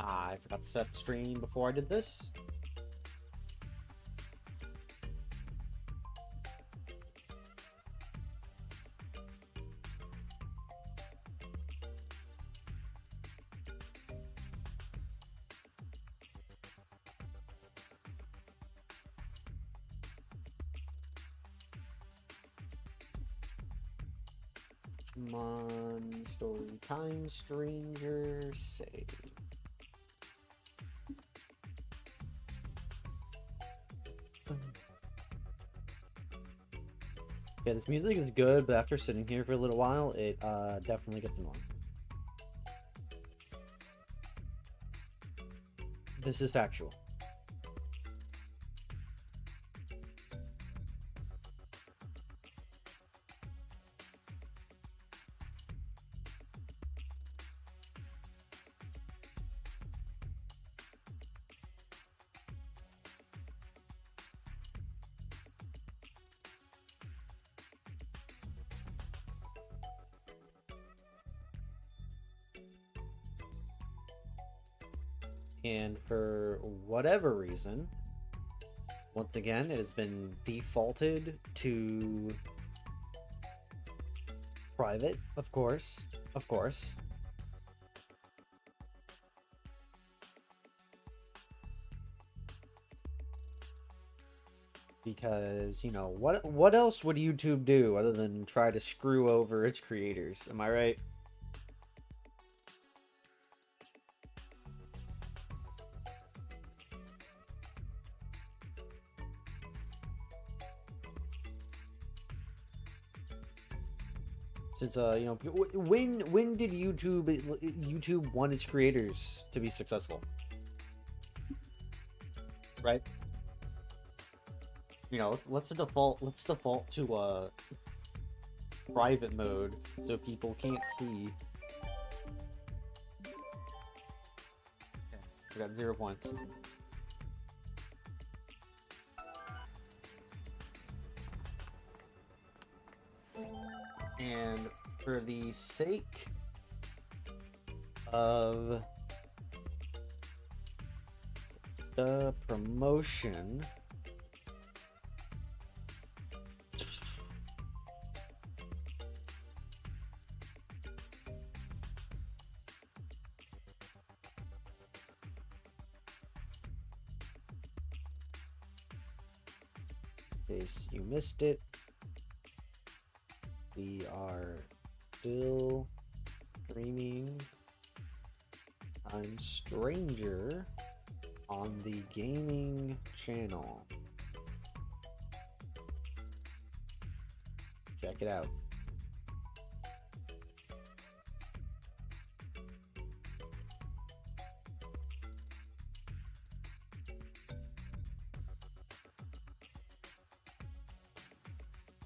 I forgot to set the stream before I did this. Come on, story time, stranger, save. Yeah, this music is good, but after sitting here for a little while, it definitely gets annoying. This is factual. And for whatever reason, once again, it has been defaulted to private, of course. Of course. Because, you know, what else would YouTube do other than try to screw over its creators? Am I right? Since you know, when did YouTube want its creators to be successful? Right? You know, let's default to private mode so people can't see. Okay, we got 0 points. And for the sake of the promotion, in case you missed it, we are still streaming I'm Stranger on the gaming channel. Check it out.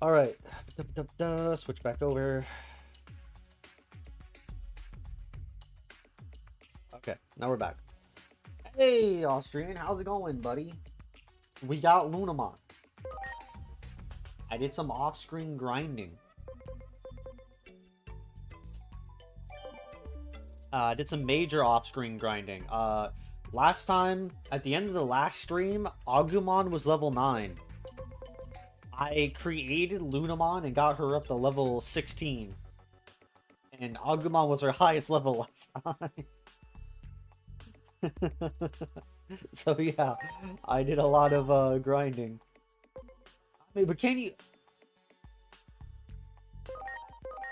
All right, switch back over. Okay, now we're back. Hey, Austrian, how's it going, buddy? We got Lunamon. I did some off-screen grinding. I did some major off-screen grinding. Last time, at the end of the last stream, Agumon was level 9. I created Lunamon and got her up to level 16. And Agumon was her highest level last time. So yeah, I did a lot of grinding. I mean, but can you...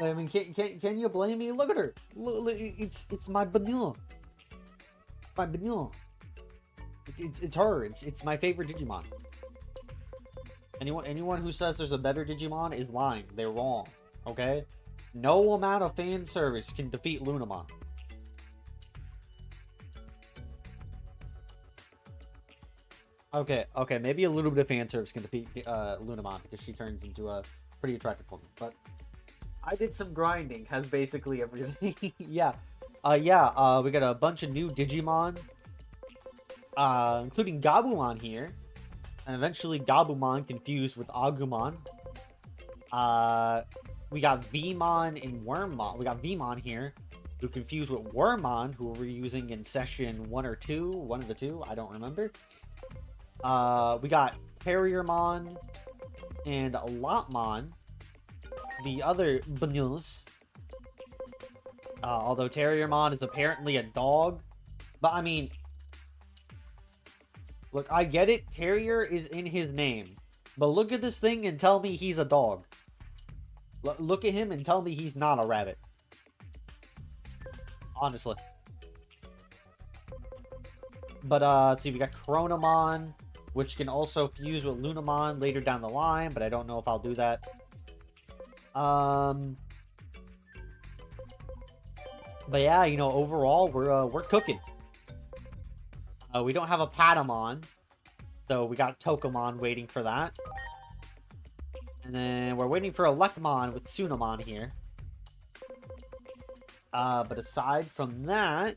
I mean, can you blame me? Look at her. Look, it's my Banyan. My Banyan. It's her. It's my favorite Digimon. Anyone who says there's a better Digimon is lying. They're wrong. Okay? No amount of fan service can defeat Lunamon. Okay, maybe a little bit of fan service can defeat Lunamon because she turns into a pretty attractive woman. But I did some grinding, has basically everything. Yeah. We got a bunch of new Digimon, including Gabumon here. And eventually Gabumon confused with Agumon. We got Vmon and Wormmon. We got Vmon here. who confused with Wormmon, who we're using in session 1 or 2, one of the two, I don't remember. We got Terriermon and Lotmon, the other Bnyus. Although Terriermon is apparently a dog, but I mean, look, I get it. Terrier is in his name, but look at this thing and tell me he's a dog. Look at him and tell me he's not a rabbit. Honestly. But, let's see, we got Chronomon, which can also fuse with Lunamon later down the line, but I don't know if I'll do that. But yeah, you know, overall, we're cooking. We don't have a Patamon, so we got Tokomon waiting for that. And then we're waiting for a Lekmon with Sunamon here. But aside from that,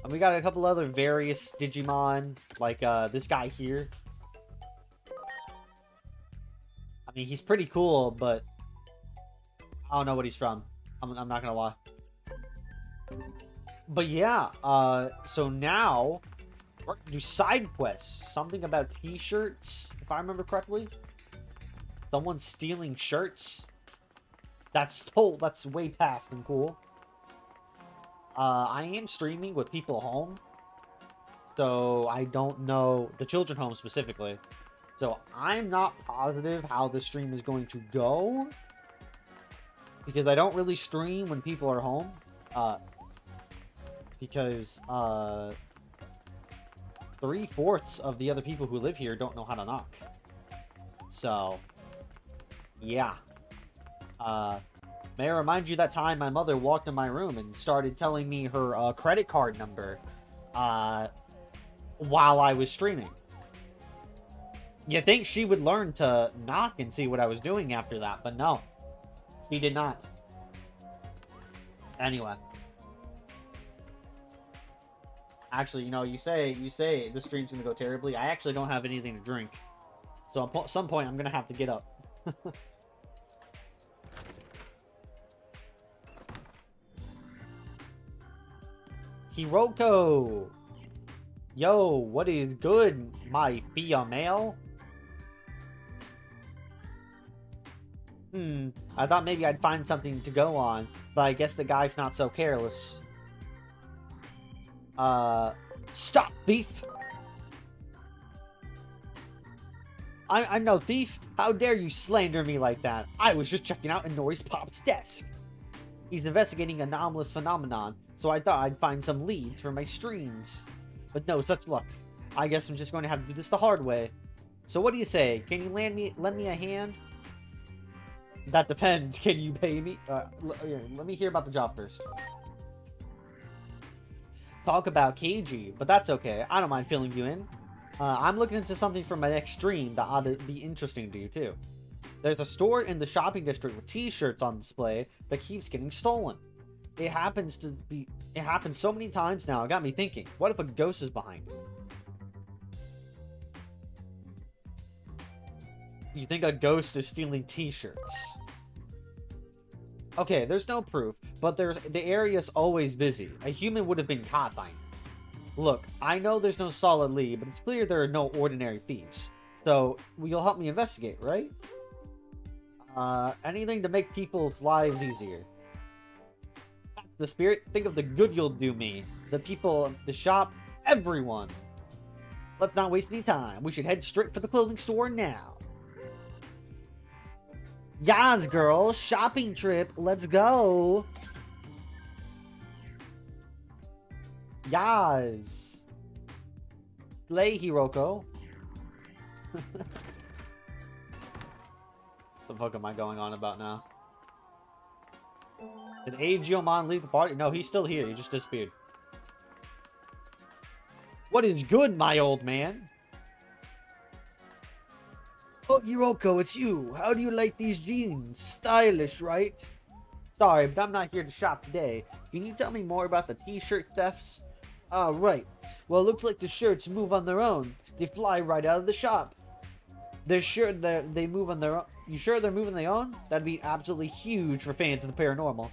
we got a couple other various Digimon, like this guy here. I mean, he's pretty cool, but I don't know what he's from. I'm not gonna lie. But yeah, so now we're gonna do side quests. Something about t-shirts, if I remember correctly. Someone stealing shirts. That's way past and cool. I am streaming with people home, so I don't know the children home specifically. So I'm not positive how the stream is going to go, because I don't really stream when people are home. Because 3/4 of the other people who live here don't know how to knock. So yeah. May I remind you that time my mother walked in my room and started telling me her credit card number while I was streaming. You'd think she would learn to knock and see what I was doing after that, but no. She did not. Anyway. Actually, you know, you say this stream's gonna go terribly. I actually don't have anything to drink. So at some point, I'm gonna have to get up. Hiroko! Yo, what is good, my female? I thought maybe I'd find something to go on, but I guess the guy's not so careless. Stop, thief! I'm no thief. How dare you slander me like that? I was just checking out Inori's Pop's desk. He's investigating anomalous phenomenon, so I thought I'd find some leads for my streams. But no such luck. I guess I'm just going to have to do this the hard way. So what do you say? Can you lend me a hand? That depends. Can you pay me? Let me hear about the job first. Talk about KG, but that's okay. I don't mind filling you in. I'm looking into something for my next stream that ought to be interesting to you too. There's a store in the shopping district with t-shirts on display that keeps getting stolen. It happens so many times now. It got me thinking, what if a ghost is behind it? You think a ghost is stealing t-shirts? Okay, there's no proof, but the area's always busy. A human would have been caught by now. Look, I know there's no solid lead, but it's clear there are no ordinary thieves. So, you'll help me investigate, right? Anything to make people's lives easier. That's the spirit. Think of the good you'll do me. The people, the shop, everyone. Let's not waste any time. We should head straight for the clothing store now. Yas, girl. Shopping trip. Let's go. Yas. Slay, Hiroko. What the fuck am I going on about now? Did Aegiomon leave the party? No, he's still here. He just disappeared. What is good, my old man? Oh, Hiroko, it's you. How do you like these jeans? Stylish, right? Sorry, but I'm not here to shop today. Can you tell me more about the t-shirt thefts? Right. Well, it looks like the shirts move on their own. They fly right out of the shop. They're sure that they move on their own. You sure they're moving their own? That'd be absolutely huge for fans of the paranormal.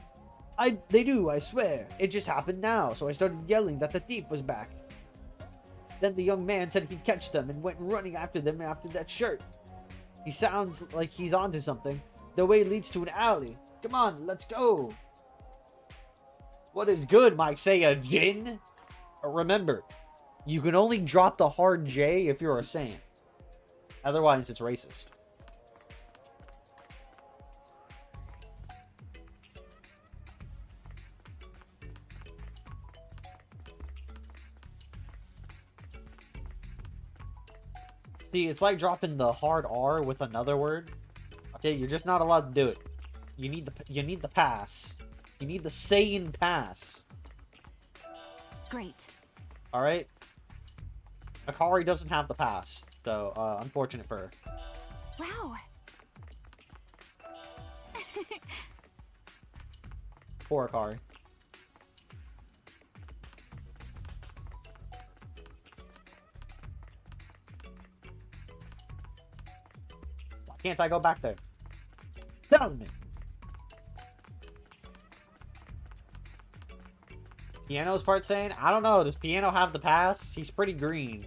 They do, I swear. It just happened now, so I started yelling that the thief was back. Then the young man said he'd catch them and went running after them after that shirt. He sounds like he's onto something. The way leads to an alley. Come on, let's go. What is good, my Saiyajin? Remember, you can only drop the hard J if you're a Saiyan. Otherwise, it's racist. See, it's like dropping the hard R with another word. Okay, you're just not allowed to do it. You need the pass. You need the Saiyan pass. Great. All right. Akari doesn't have the pass, so unfortunate for her. Wow. Poor Akari. Why can't I go back there? Tell me. Piano's part saying, I don't know, does Piano have the pass? He's pretty green.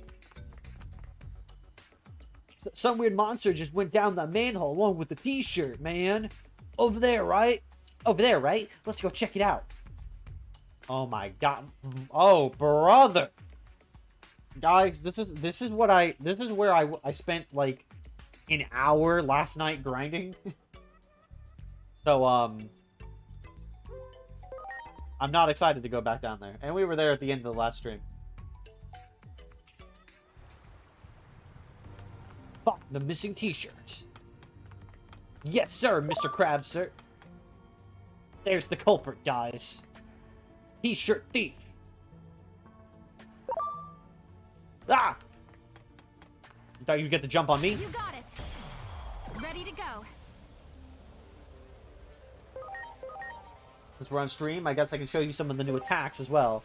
Some weird monster just went down the manhole along with the t-shirt, man. Over there, right? Over there, right? Let's go check it out. Oh my god. Oh, brother. Guys, this is where I spent like an hour last night grinding. So, I'm not excited to go back down there. And we were there at the end of the last stream. Fuck, the missing t-shirt. Yes, sir, Mr. Krabs, sir. There's the culprit, guys. T-shirt thief. Ah! You thought you'd get the jump on me? You got it. Ready to go. Since we're on stream, I guess I can show you some of the new attacks as well.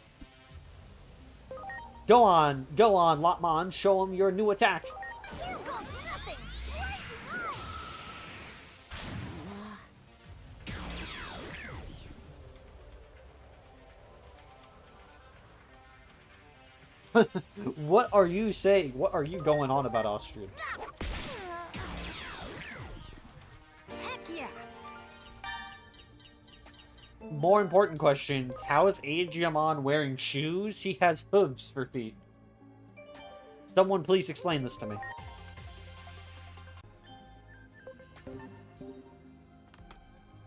Go on, Lunamon, show them your new attack. You got nothing. What are you saying? What are you going on about Austrian? Heck yeah. More important questions. How is Aegiamon wearing shoes? He has hooves for feet. Someone please explain this to me.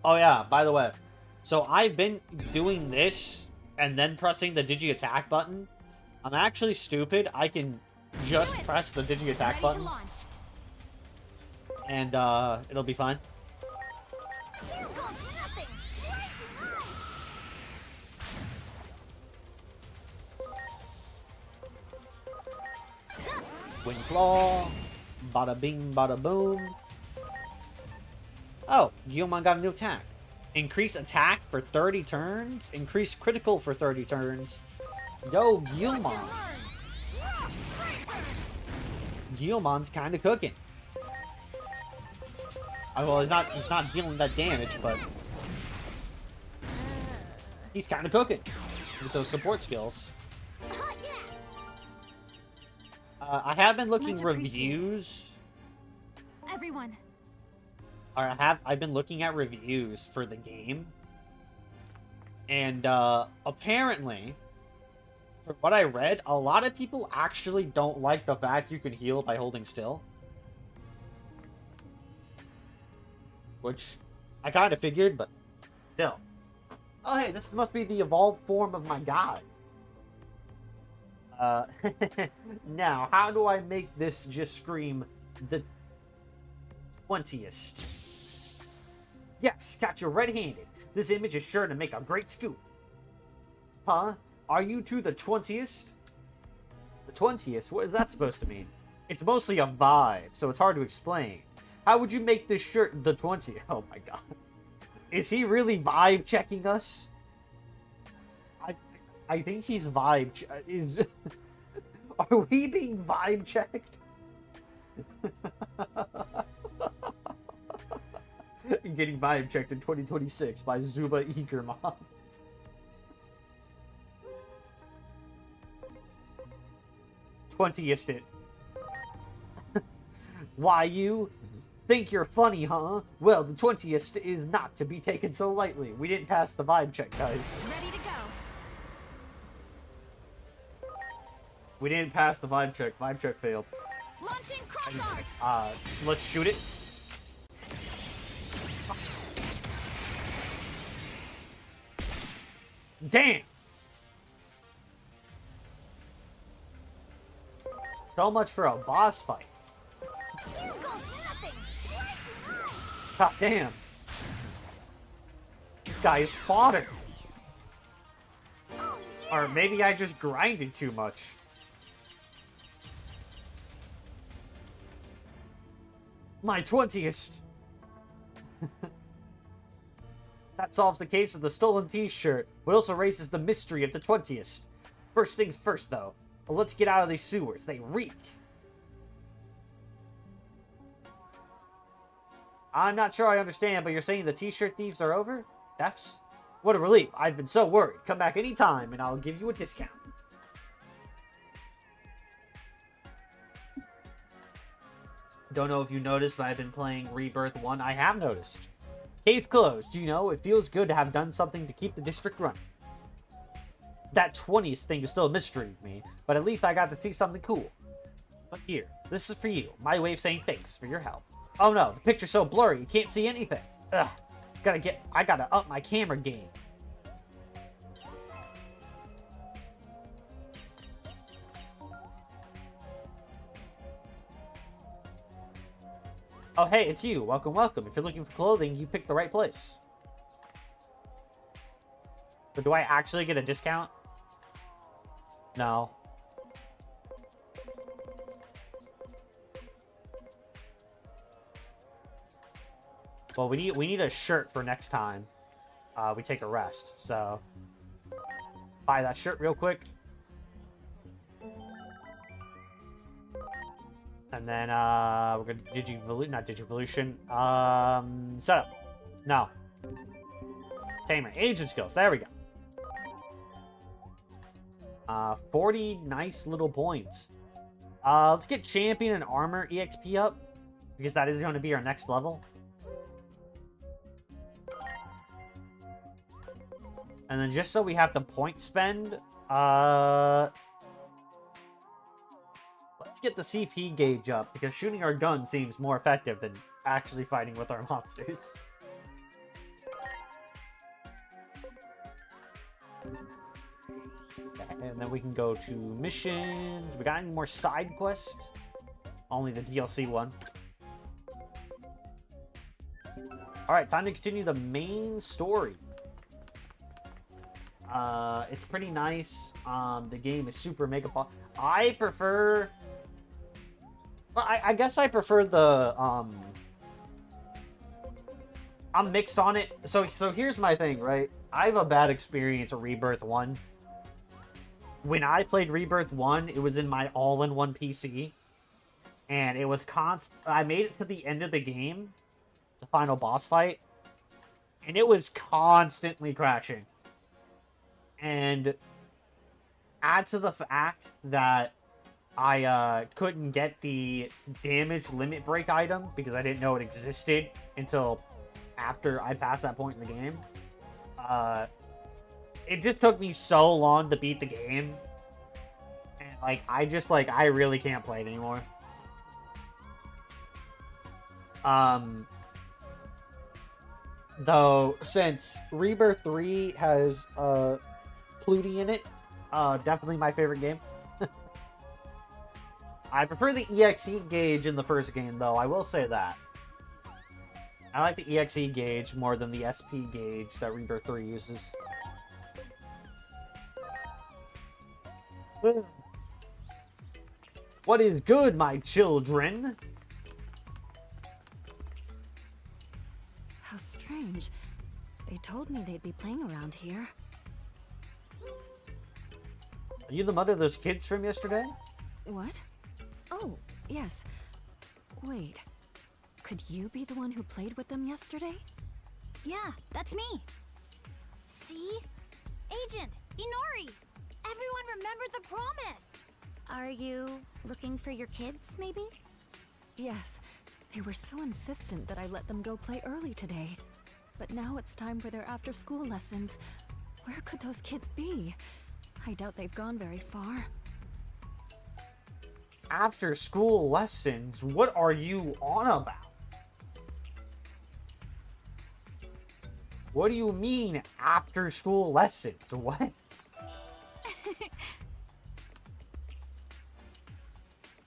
Oh yeah, by the way. So I've been doing this and then pressing the digi-attack button. I'm actually stupid. I can just press the digi-attack button. And it'll be fine. You got nothing. Wing Claw. Bada bing, bada boom. Oh, Guilmon got a new attack. Increase attack for 30 turns. Increase critical for 30 turns. Yo, Guilmon. Guilmon's kind of cooking. Well, he's not dealing that damage, but he's kind of cooking with those support skills. I have been looking reviews. Everyone. I've been looking at reviews for the game, and apparently, from what I read, a lot of people actually don't like the fact you can heal by holding still. Which I kind of figured, but still. Oh hey, this must be the evolved form of my god. Now, how do I make this just scream the 20th? Yes, got you red-handed. This image is sure to make a great scoop. Huh? Are you to the 20th? The 20th? What is that supposed to mean? It's mostly a vibe, so it's hard to explain. How would you make this shirt the 20th? Oh my god. Is he really vibe checking us? I think he's vibe is Are we being vibe checked? Getting vibe checked in 2026 by Zuba Eagermon. Twentieth it. Why, you think you're funny, huh? Well, the 20th is not to be taken so lightly. We didn't pass the vibe check, guys. Ready to go. We didn't pass the vibe check. Vibe check failed. Launching cross arts. Let's shoot it. Damn! So much for a boss fight. You got nothing. God damn. This guy is fodder. Oh, yeah. Or maybe I just grinded too much. My 20th. That solves the case of the stolen t-shirt, but also raises the mystery of the 20th. First things first, though. Let's get out of these sewers. They reek. I'm not sure I understand, but you're saying the t-shirt thieves are over? Thefts? What a relief. I've been so worried. Come back anytime, and I'll give you a discount. Don't know if you noticed, but I've been playing Rebirth 1. I have noticed. Case closed. You know, it feels good to have done something to keep the district running. That 20th thing is still a mystery to me, but at least I got to see something cool. But here, this is for you. My way of saying thanks for your help. Oh no, the picture's so blurry, you can't see anything. Ugh. I gotta up my camera game. Oh hey, it's you. Welcome, welcome. If you're looking for clothing, you picked the right place. But do I actually get a discount? No. Well, we need a shirt for next time. We take a rest. So buy that shirt real quick. And then we're gonna Digivolution. Setup. No. Tamer. Agent skills. There we go. 40 nice little points. Let's get champion and armor EXP up, because that is going to be our next level. And then just so we have the point spend, let's get the CP gauge up, because shooting our gun seems more effective than actually fighting with our monsters. And then we can go to missions. We got any more side quests? Only the DLC one. Alright, time to continue the main story. It's pretty nice. The game is super mega pop. I prefer... Well, I guess I prefer the... I'm mixed on it. So here's my thing, right? I have a bad experience with Rebirth 1. When I played Rebirth 1, it was in my all-in-one PC. And it was I made it to the end of the game, the final boss fight, and it was constantly crashing. And add to the fact that I couldn't get the damage limit break item because I didn't know it existed until after I passed that point in the game. It just took me so long to beat the game. And, I really can't play it anymore. Though, since Rebirth 3 has, Pluty in it, definitely my favorite game. I prefer the EXE gauge in the first game, though, I will say that. I like the EXE gauge more than the SP gauge that Rebirth 3 uses. What is good, my children? How strange. They told me they'd be playing around here. Are you the mother of those kids from yesterday? What? Oh, yes. Wait. Could you be the one who played with them yesterday? Yeah, that's me. See? Agent, Inori! Everyone remembered the promise! Are you looking for your kids, maybe? Yes. They were so insistent that I let them go play early today. But now it's time for their after-school lessons. Where could those kids be? I doubt they've gone very far. After school lessons? What are you on about? What do you mean after school lessons? What?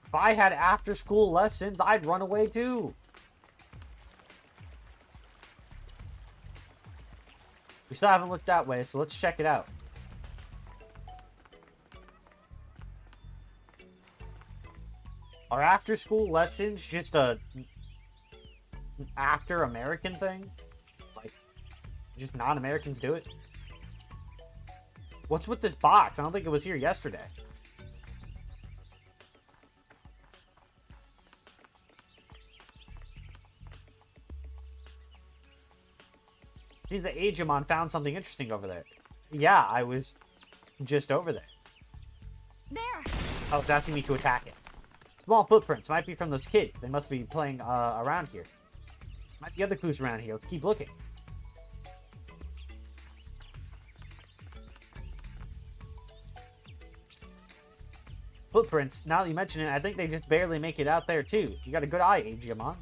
If I had after school lessons, I'd run away too. We still haven't looked that way, so let's check it out. Are after school lessons just an after American thing? Like, just non-Americans do it? What's with this box? I don't think it was here yesterday. Seems that Agemon found something interesting over there. Yeah, I was just over there. There! Oh, it's asking me to attack it. Small footprints. Might be from those kids. They must be playing around here. Might be other clues around here. Let's keep looking. Footprints. Now that you mention it, I think they just barely make it out there, too. You got a good eye, Agemon.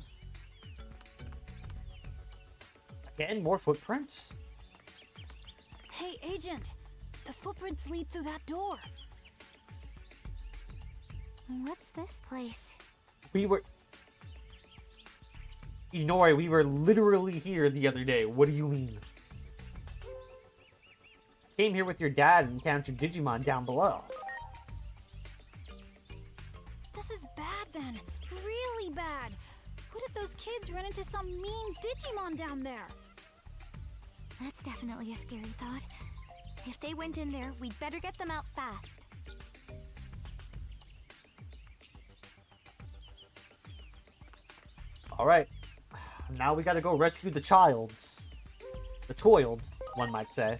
Again, more footprints? Hey, Agent! The footprints lead through that door. What's this place? We were... Inori, we were literally here the other day. What do you mean? Came here with your dad and encountered Digimon down below. This is bad then. Really bad. What if those kids run into some mean Digimon down there? That's definitely a scary thought. If they went in there, we'd better get them out fast. Alright. Now we gotta go rescue the childs. The choilds, one might say.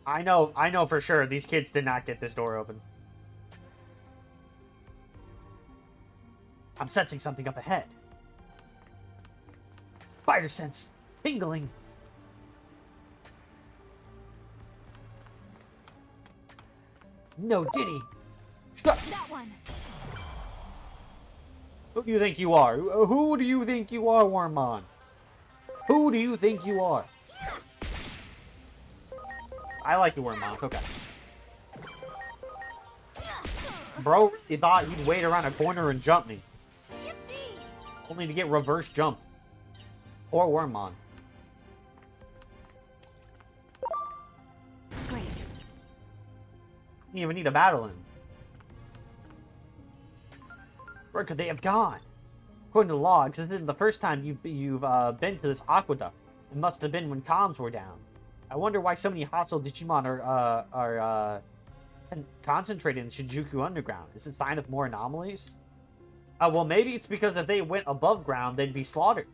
I know for sure these kids did not get this door open. I'm sensing something up ahead. Spider sense tingling. No, Diddy. Shut. That one! Who do you think you are? Who do you think you are, Wormmon? Who do you think you are? I like you, Wormmon. It's okay. Bro, you thought you'd wait around a corner and jump me. Only to get reverse jump. Or Wormmon. Great. You even need a battle in. Where could they have gone? According to the logs, this isn't the first time you've been to this aqueduct. It must have been when comms were down. I wonder why so many hostile Digimon are concentrated in Shinjuku Underground. Is it a sign of more anomalies? Well, maybe it's because if they went above ground, they'd be slaughtered.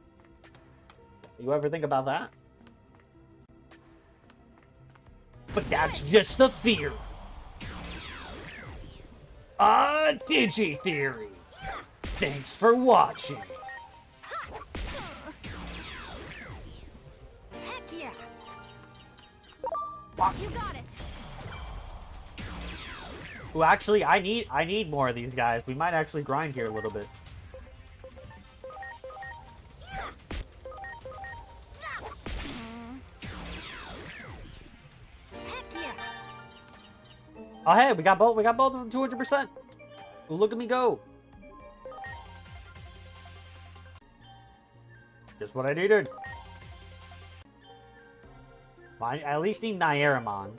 You ever think about that? But that's just the theory. A Digi Theory. Thanks for watching. Heck yeah! Fuck. You got it! Well, actually, I need more of these guys. We might actually grind here a little bit. Heck yeah! Oh, hey, we got both of them 200%. Look at me go. Just what I needed. I at least need Nairamon.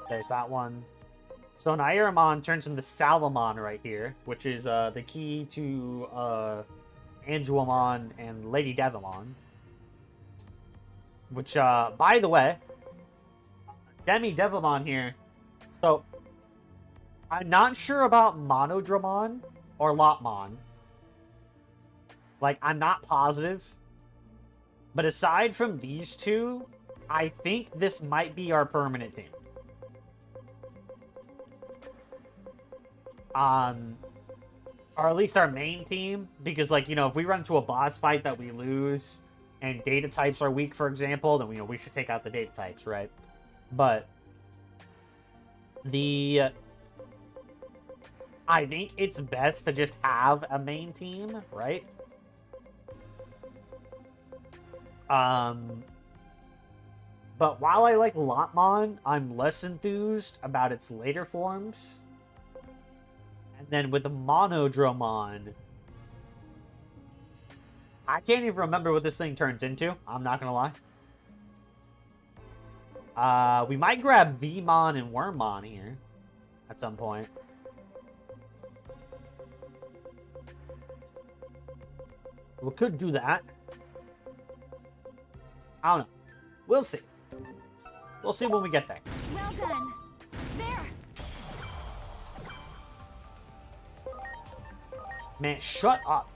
There's that one. So Nairamon turns into Salamon right here, which is the key to Angelmon and Lady Devamon. Which, by the way, Demi Devamon here. So, I'm not sure about Monodramon or Lotmon. Like, I'm not positive. But aside from these two, I think this might be our permanent team. Or at least our main team. Because, like, you know, if we run into a boss fight that we lose and data types are weak, for example, then, you know, we should take out the data types, right? But I think it's best to just have a main team, right? But while I like Lotmon, I'm less enthused about its later forms. And then with the Monodramon, I can't even remember what this thing turns into. I'm not gonna lie. We might grab Vmon and Wormmon here at some point. We could do that. I don't know. We'll see. We'll see when we get there. Well done. There. Man, shut up.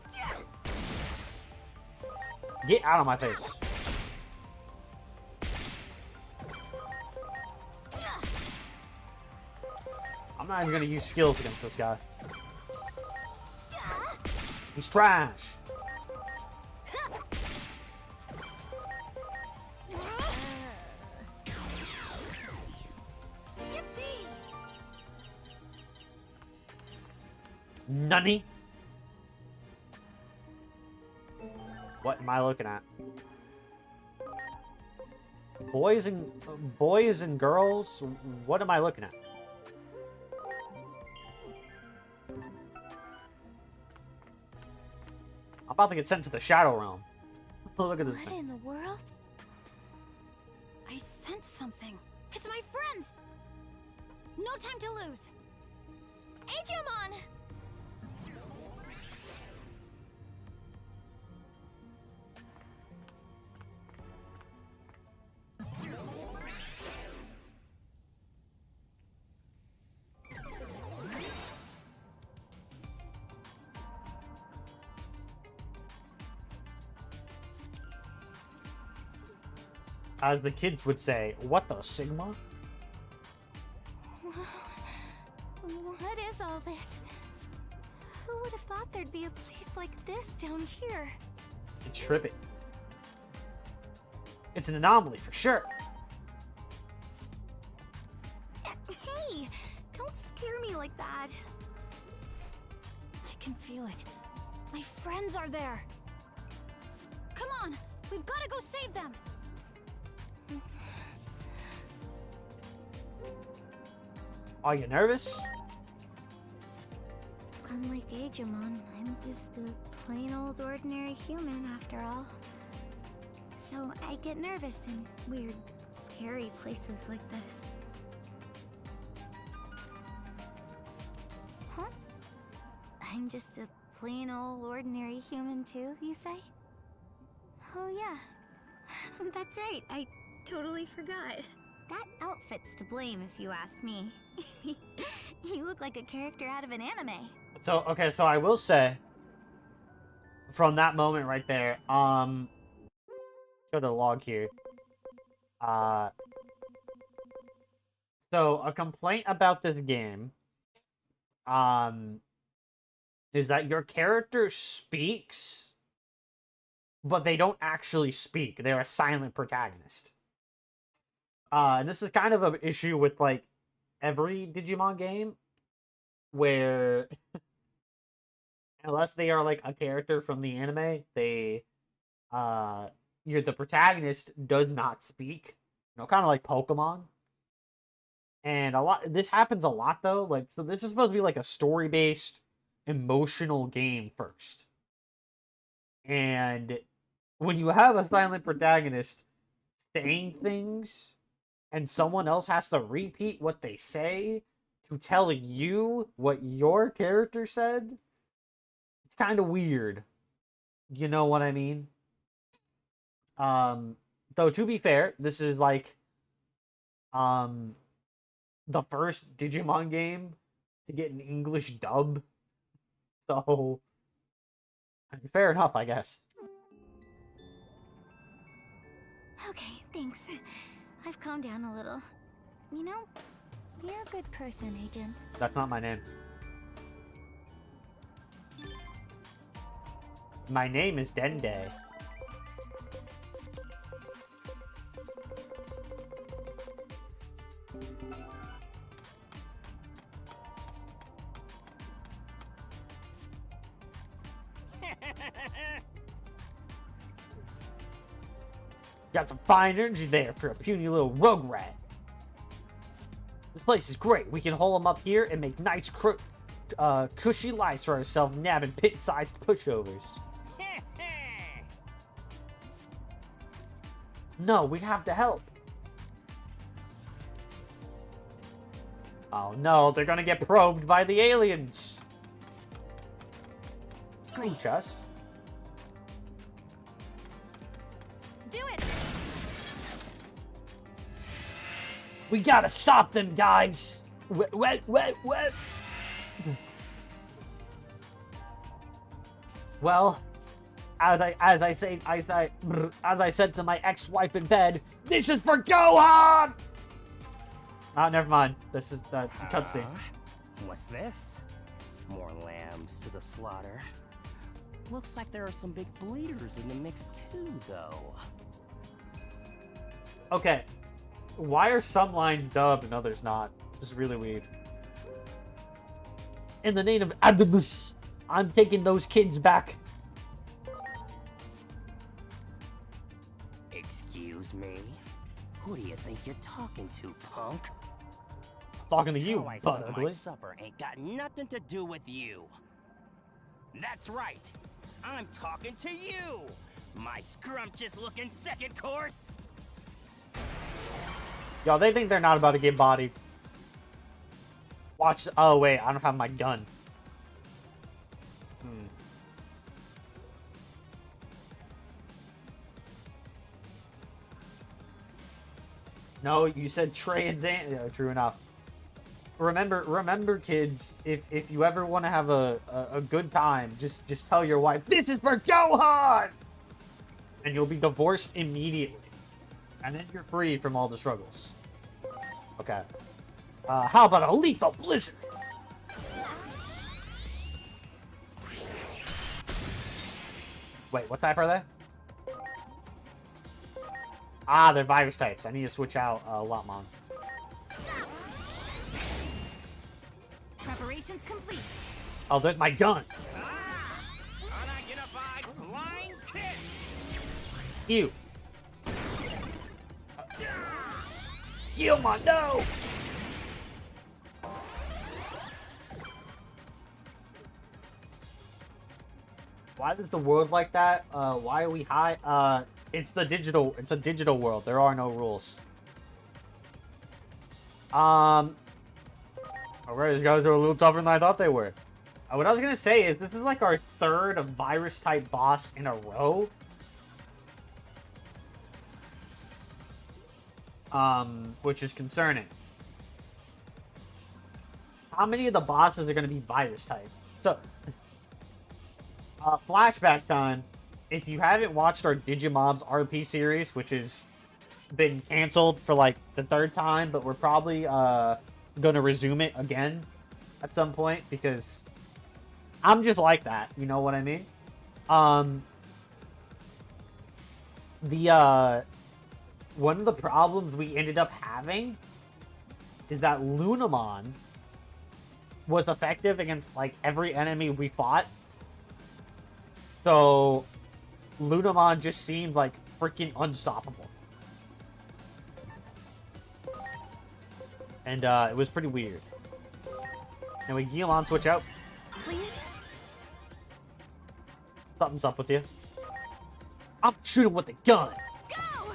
Get out of my face. I'm not even gonna use skills against this guy. He's trash. Nunny. What am I looking at? Boys and girls? What am I looking at? I'm about to get sent to the Shadow Realm. Look at this What thing. in the world? I sense something. It's my friends. No time to lose. Angelmon! As the kids would say, what the Sigma? What is all this? Who would have thought there'd be a place like this down here? It's tripping. It's an anomaly for sure. Hey, don't scare me like that. I can feel it. My friends are there. Come on, we've got to go save them. Are you nervous? Unlike Agemon, I'm just a plain old ordinary human after all. So I get nervous in weird, scary places like this. Huh? I'm just a plain old ordinary human too, you say? Oh yeah. That's right, I totally forgot. That outfit's to blame if you ask me. You look like a character out of an anime. So, okay, so I will say, from that moment right there, go to the log here. So a complaint about this game, is that your character speaks, but they don't actually speak. They're a silent protagonist. And this is kind of an issue with, like, every Digimon game, where unless they are, like, a character from the anime, they, the protagonist does not speak. You know, kind of like Pokemon. And this happens a lot, though. Like, so this is supposed to be, like, a story-based, emotional game first. And when you have a silent protagonist saying things, and someone else has to repeat what they say to tell you what your character said, it's kind of weird. You know what I mean? Though to be fair, this is like the first Digimon game to get an English dub. So fair enough, I guess. Okay, thanks. I've calmed down a little. You know, you're a good person, Agent. That's not my name. My name is Dende. Got some fine energy there for a puny little rogue rat. This place is great. We can hole them up here and make nice cushy lives for ourselves, nabbing pit-sized pushovers. No, we have to help. Oh no, they're gonna get probed by the aliens. Great. Chest. Do it! We gotta stop them, guys. What? Well, as I said to my ex-wife in bed, this is for Gohan. Ah, never mind. This is the cutscene. What's this? More lambs to the slaughter. Looks like there are some big bleeders in the mix too, though. Okay, why are some lines dubbed and others not? This is really weird. In the name of Adamus, I'm taking those kids back. Excuse me? Who do you think you're talking to, punk? Talking to you, How I butt suck ugly. my supper ain't got nothing to do with you. That's right. I'm talking to you, my scrumptious-looking second course. Yo, they think they're not about to get bodied. Watch. Oh wait, I don't have my gun. No, you said Trey and Zan. Yeah, true enough. Remember, kids. If you ever want to have a good time, just tell your wife this is for Gohan, and you'll be divorced immediately, and then you're free from all the struggles. Okay. How about a lethal blizzard? Wait, what type are they? Ah, they're virus types. I need to switch out Lunamon. Preparations complete. Oh, there's my gun. Unidentified flying kiss. Ew. Ew, my no! Why is the world like that? Why are we high? It's a digital world. There are no rules. Alright, these guys are a little tougher than I thought they were. What I was gonna say is this is like our third virus type boss in a row. Which is concerning. How many of the bosses are gonna be virus type? So, flashback time. If you haven't watched our Digimobs RP series, which has been canceled for like the third time, but we're probably gonna resume it again at some point because I'm just like that. You know what I mean? One of the problems we ended up having is that Lunamon was effective against like every enemy we fought. So Lunamon just seemed like freaking unstoppable. And it was pretty weird. Can we Guillemon switch out? Please? Something's up with you. I'm shooting with the gun. Go!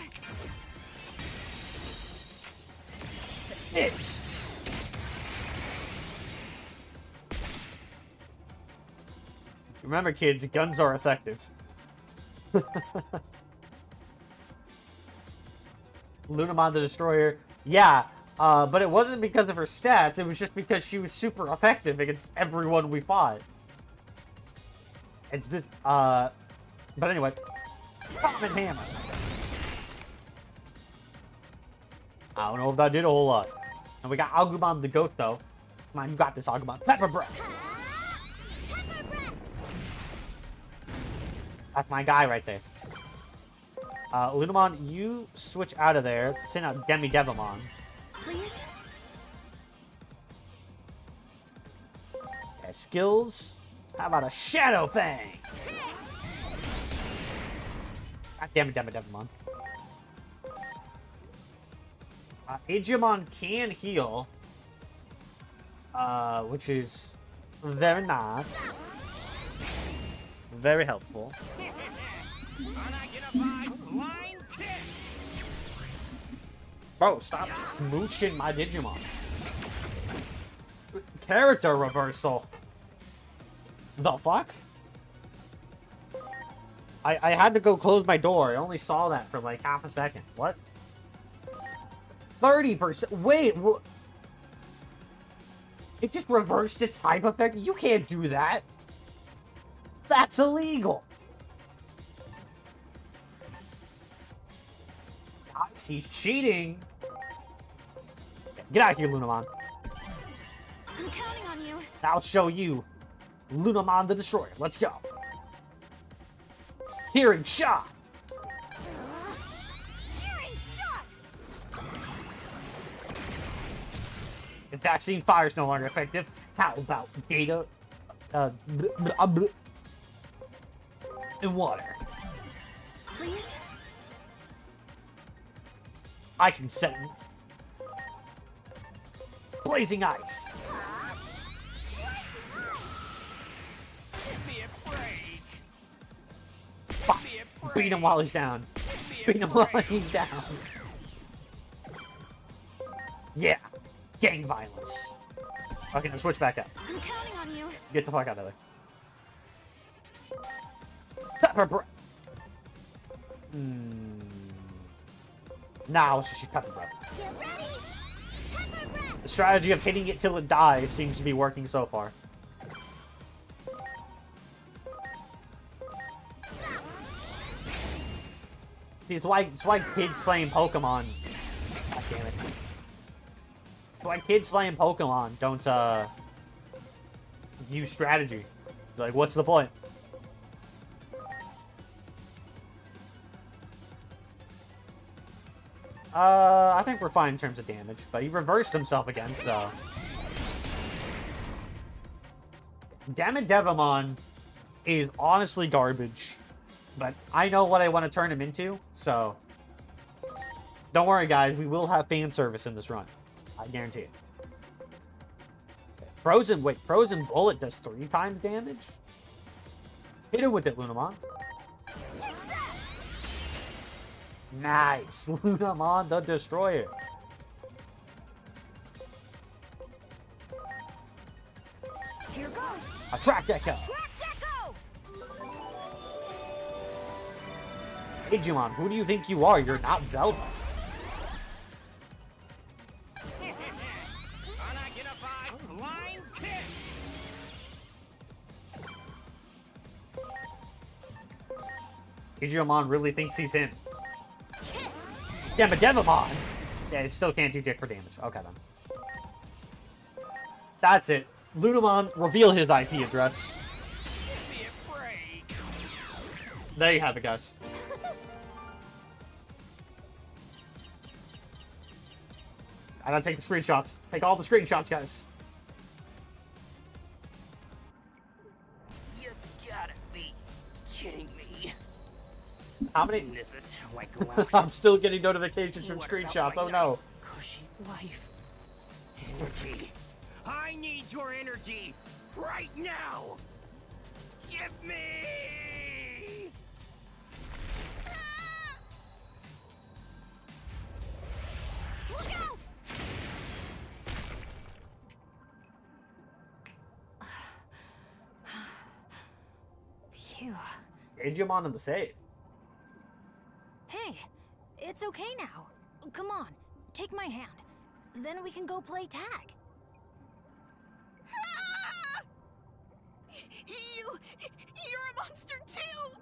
It's Remember, kids, guns are effective. Lunamon the Destroyer. Yeah, but it wasn't because of her stats. It was just because she was super effective against everyone we fought. It's this, but anyway. Common Hammer. I don't know if that did a whole lot. And we got Agumon the Goat, though. Come on, you got this, Agumon. Pepper Breath. That's my guy right there. Lunamon, you switch out of there. Send out Devamon. Please? Okay, skills. How about a Shadow Fang? God damn it, Devamon. Agumon can heal. Which is very nice. Very helpful. Bro, stop smooching my Digimon. Character reversal. The fuck? I had to go close my door. I only saw that for like half a second. What? 30%. Wait, what? It just reversed its type effect? You can't do that. That's illegal. Guys, he's cheating. Get out of here, Lunamon. I'm counting on you. I'll show you. Lunamon the Destroyer. Let's go. Tearing shot. Tearing shot. If vaccine fire is no longer effective, how about data and water? Please? I can send blazing ice. Give me a break. Fuck. Beat him while he's down. Beat him while he's down. Yeah. Gang violence. Okay, now switch back up. I'm counting on you. Get the fuck out of there. Pepper breath. Now let's just use pepper breath. Get ready. Pepper breath. The strategy of hitting it till it dies seems to be working so far. See, it's why kids playing Pokemon. God damn it. It's why kids playing Pokemon don't use strategy. Like, what's the point? I think we're fine in terms of damage, but he reversed himself again, so. Devamon is honestly garbage, but I know what I want to turn him into, so. Don't worry, guys, we will have fan service in this run. I guarantee it. Okay. Frozen Bullet does 3 times damage? Hit him with it, Lunamon. Nice! Lunamon the Destroyer. Here goes. Attract Echo! Track Echo. Digimon, who do you think you are? You're not Zelda. Unidentified flying kiss. Digimon really thinks he's him. Yeah, but Devamon! Yeah, it still can't do dick for damage. Okay, then. That's it. Lunamon, reveal his IP address. Give me a break. There you have it, guys. I gotta take the screenshots. Take all the screenshots, guys. You gotta be kidding me. How many? This is how I go out. I'm still getting notifications from What about screenshots. my Oh no. nice, cushy life? Energy. I need your energy right now. Give me. Look out. Digimon in the save. Hey, it's okay now. Come on, take my hand. Then we can go play tag. You're a monster too!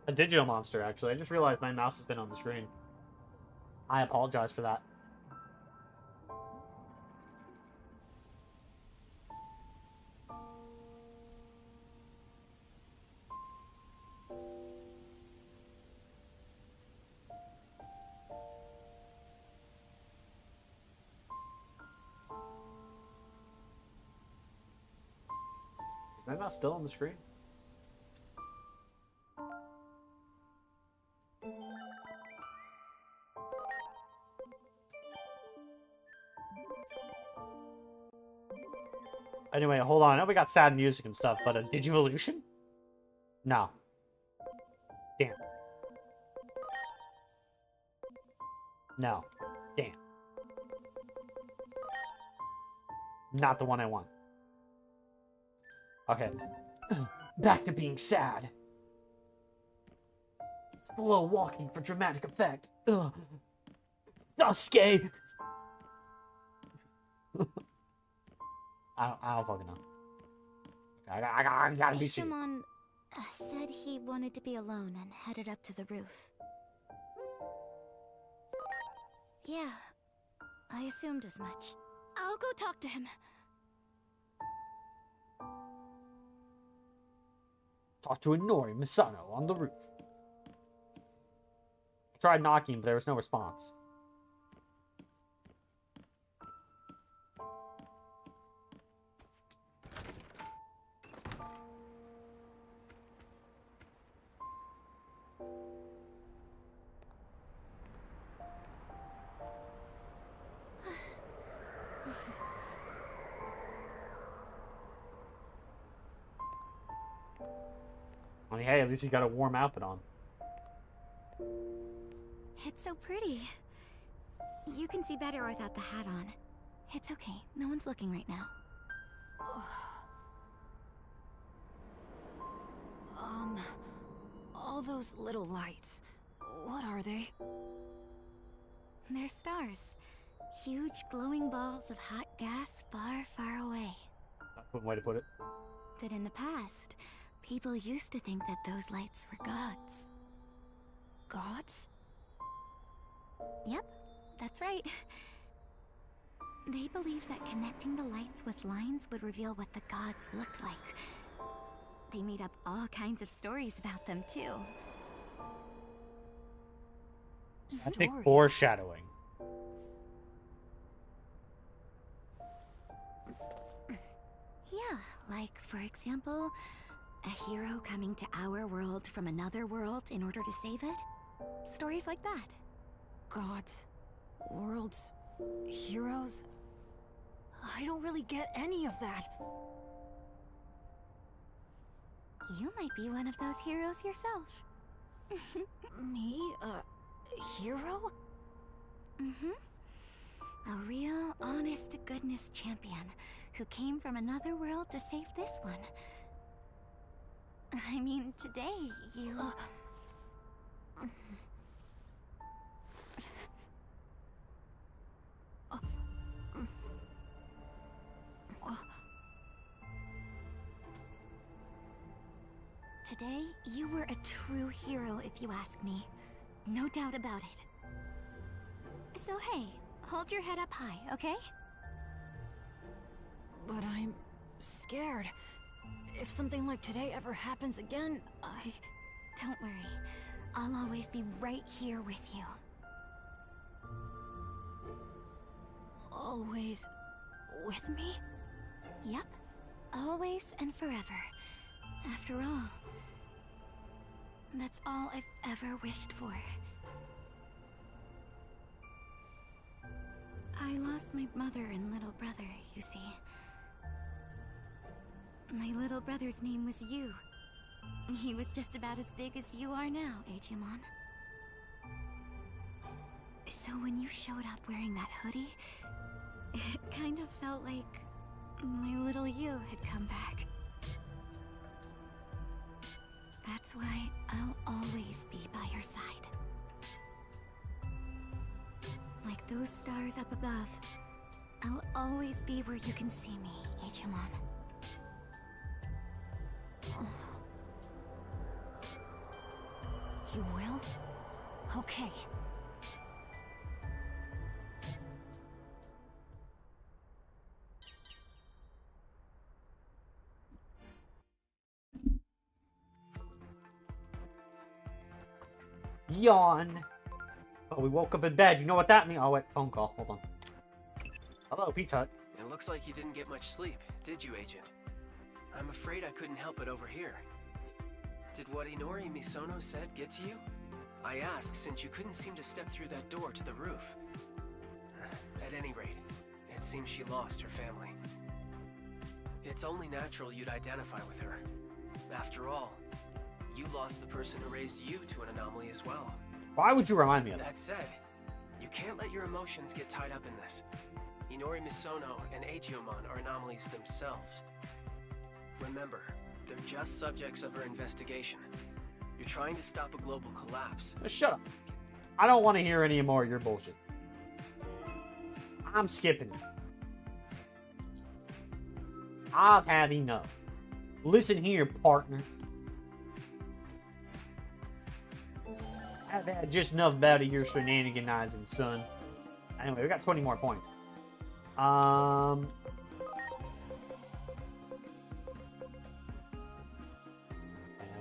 A digital monster, actually. I just realized my mouse has been on the screen. I apologize for that. Is my mouse still on the screen? Anyway, hold on. I know we got sad music and stuff, but a Digivolution? No. Damn. No. Damn. Not the one I want. Okay. Back to being sad. Slow walking for dramatic effect. Ugh. Sasuke! I don't fucking know. I gotta be serious. Digimon said he wanted to be alone and headed up to the roof. Yeah, I assumed as much. I'll go talk to him. Talk to Inori Misano on the roof. I tried knocking, but there was no response. I mean, hey, at least you got a warm outfit on. It's so pretty. You can see better without the hat on. It's okay. No one's looking right now. All those little lights. What are they? They're stars. Huge glowing balls of hot gas far, far away. That's one way to put it. But in the past, people used to think that those lights were gods. Gods? Yep, that's right. They believed that connecting the lights with lines would reveal what the gods looked like. They made up all kinds of stories about them, too. I think Stories. foreshadowing. Yeah, like, for example, a hero coming to our world from another world in order to save it. Stories like that. Gods, worlds, heroes. I don't really get any of that. You might be one of those heroes yourself. Me? A hero? Mm-hmm. A real, honest-to-goodness champion who came from another world to save this one. I mean, today, you... Today, you were a true hero, if you ask me. No doubt about it. So hey, hold your head up high, okay? But I'm scared. If something like today ever happens again, Don't worry. I'll always be right here with you. Always with me? Yep. Always and forever. After all, that's all I've ever wished for. I lost my mother and little brother, you see. My little brother's name was Yu. He was just about as big as you are now, Digimon. So when you showed up wearing that hoodie, it kind of felt like my little Yu had come back. That's why I'll always be by your side. Like those stars up above, I'll always be where you can see me, Agumon. You will? Okay. Yawn. Oh, we woke up in bed. You know what that means? Oh, wait. Phone call. Hold on. Hello, Pizza Hut. It looks like you didn't get much sleep, did you, Agent? I'm afraid I couldn't help it over here. Did what Inori Misono said get to you? I asked since you couldn't seem to step through that door to the roof. At any rate, it seems she lost her family. It's only natural you'd identify with her. After all, you lost the person who raised you to an anomaly as well. Why would you remind me of that? That said, you can't let your emotions get tied up in this. Inori Misono and Agumon are anomalies themselves. Remember, they're just subjects of her investigation. You're trying to stop a global collapse. Shut up. I don't want to hear any more of your bullshit. I'm skipping it. I've had enough. Listen here, partner. I've had just enough out of your shenaniganizing, son. Anyway, we got 20 more points. Yeah,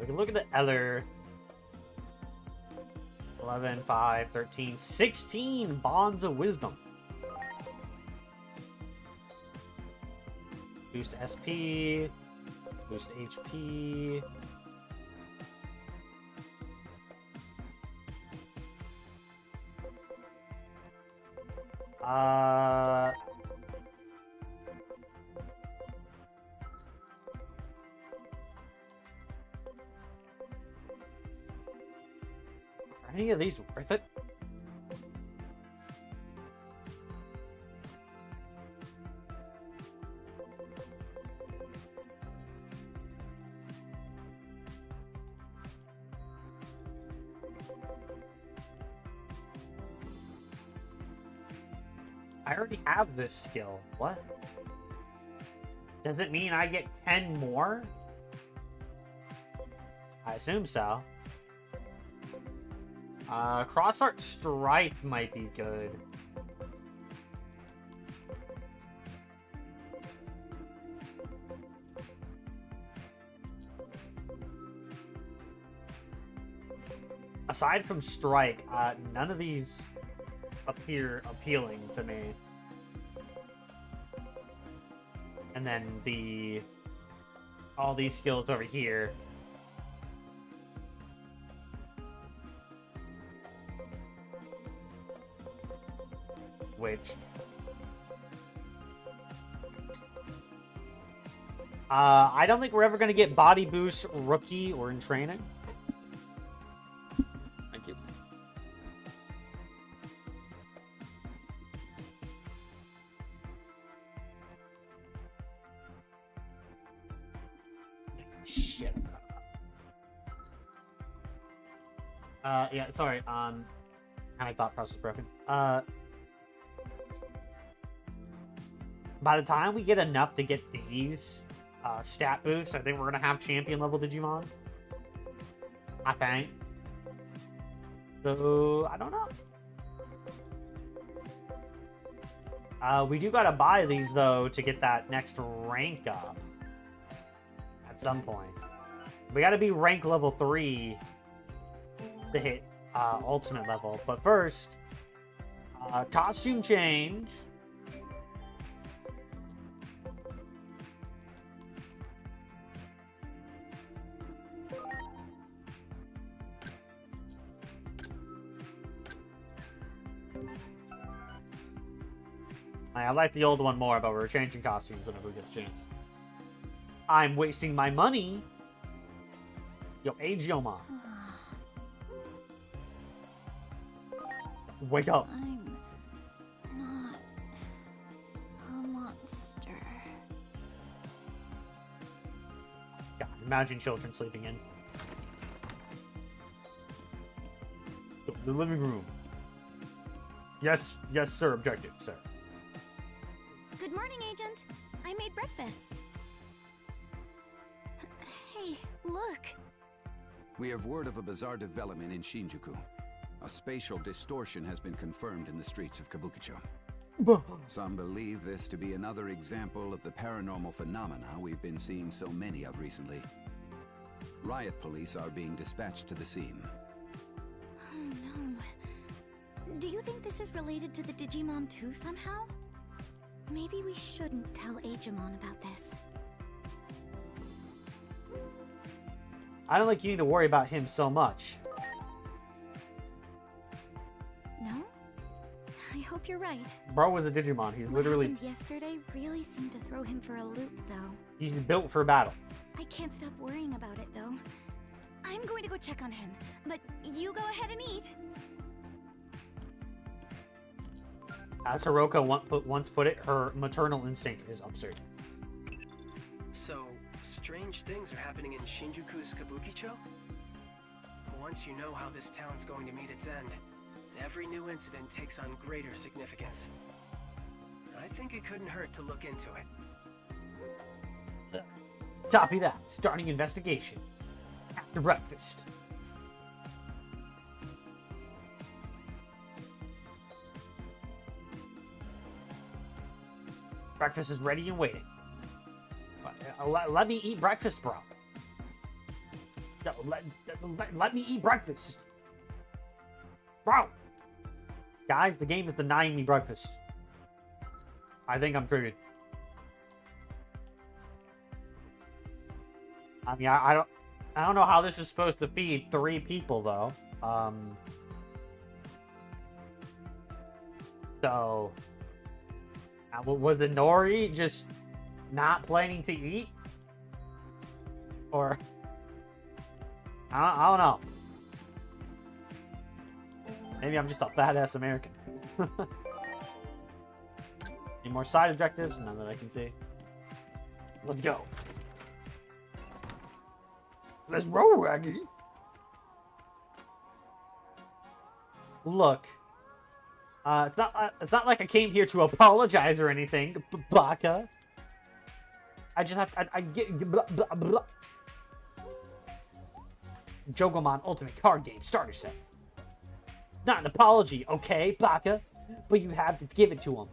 we can look at the other 11, 5, 13, 16 bonds of wisdom. Boost SP, boost HP. Are any of these worth it? I already have this skill. What? Does it mean I get 10 more? I assume so. Cross Art Strike might be good. Aside from Strike, none of these appear appealing to me. And then all these skills over here. Which I don't think we're ever going to get Body Boost Rookie or in training. Thank you. Shit. Yeah, sorry. My thought process broken. By the time we get enough to get these stat boosts, I think we're gonna have champion level Digimon. I think. So I don't know. We do gotta buy these though to get that next rank up at some point. We gotta be rank level 3 to hit ultimate level. But first, costume change. I like the old one more, but we're changing costumes whenever we get a chance. I'm wasting my money. Yo, Agumon. Wake up. I'm not a monster. God, imagine children sleeping in. The living room. Yes, yes, sir. Objective, sir. Good morning, Agent. I made breakfast. Hey, look. We have word of a bizarre development in Shinjuku. A spatial distortion has been confirmed in the streets of Kabukicho. Some believe this to be another example of the paranormal phenomena we've been seeing so many of recently. Riot police are being dispatched to the scene. Oh no. Do you think this is related to the Digimon too somehow? Maybe we shouldn't tell Agemon about this. I don't think you need to worry about him so much. No? I hope you're right. Bro was a Digimon. He's What literally... happened yesterday really seemed to throw him for a loop, though. He's built for battle. I can't stop worrying about it, though. I'm going to go check on him, but you go ahead and eat. As Hiroko once put it, her maternal instinct is absurd. So, strange things are happening in Shinjuku's Kabukicho? Once you know how this town's going to meet its end, every new incident takes on greater significance. I think it couldn't hurt to look into it. Copy that. Starting investigation. After breakfast. Breakfast is ready and waiting. Let me eat breakfast, bro. No, let me eat breakfast. Bro! Guys, the game is denying me breakfast. I think I'm triggered. I mean, I don't know how this is supposed to feed 3 people, though. So... was the Nori just not planning to eat? Or... I don't know. Maybe I'm just a fat-ass American. Any more side objectives? None that I can see. Let's go. Let's roll, Raggy. Look. It's not like I came here to apologize or anything, Baka. I just have to, I get blah, blah, blah. Jogomon Ultimate Card Game Starter Set. Not an apology, okay, Baka? But you have to give it to him.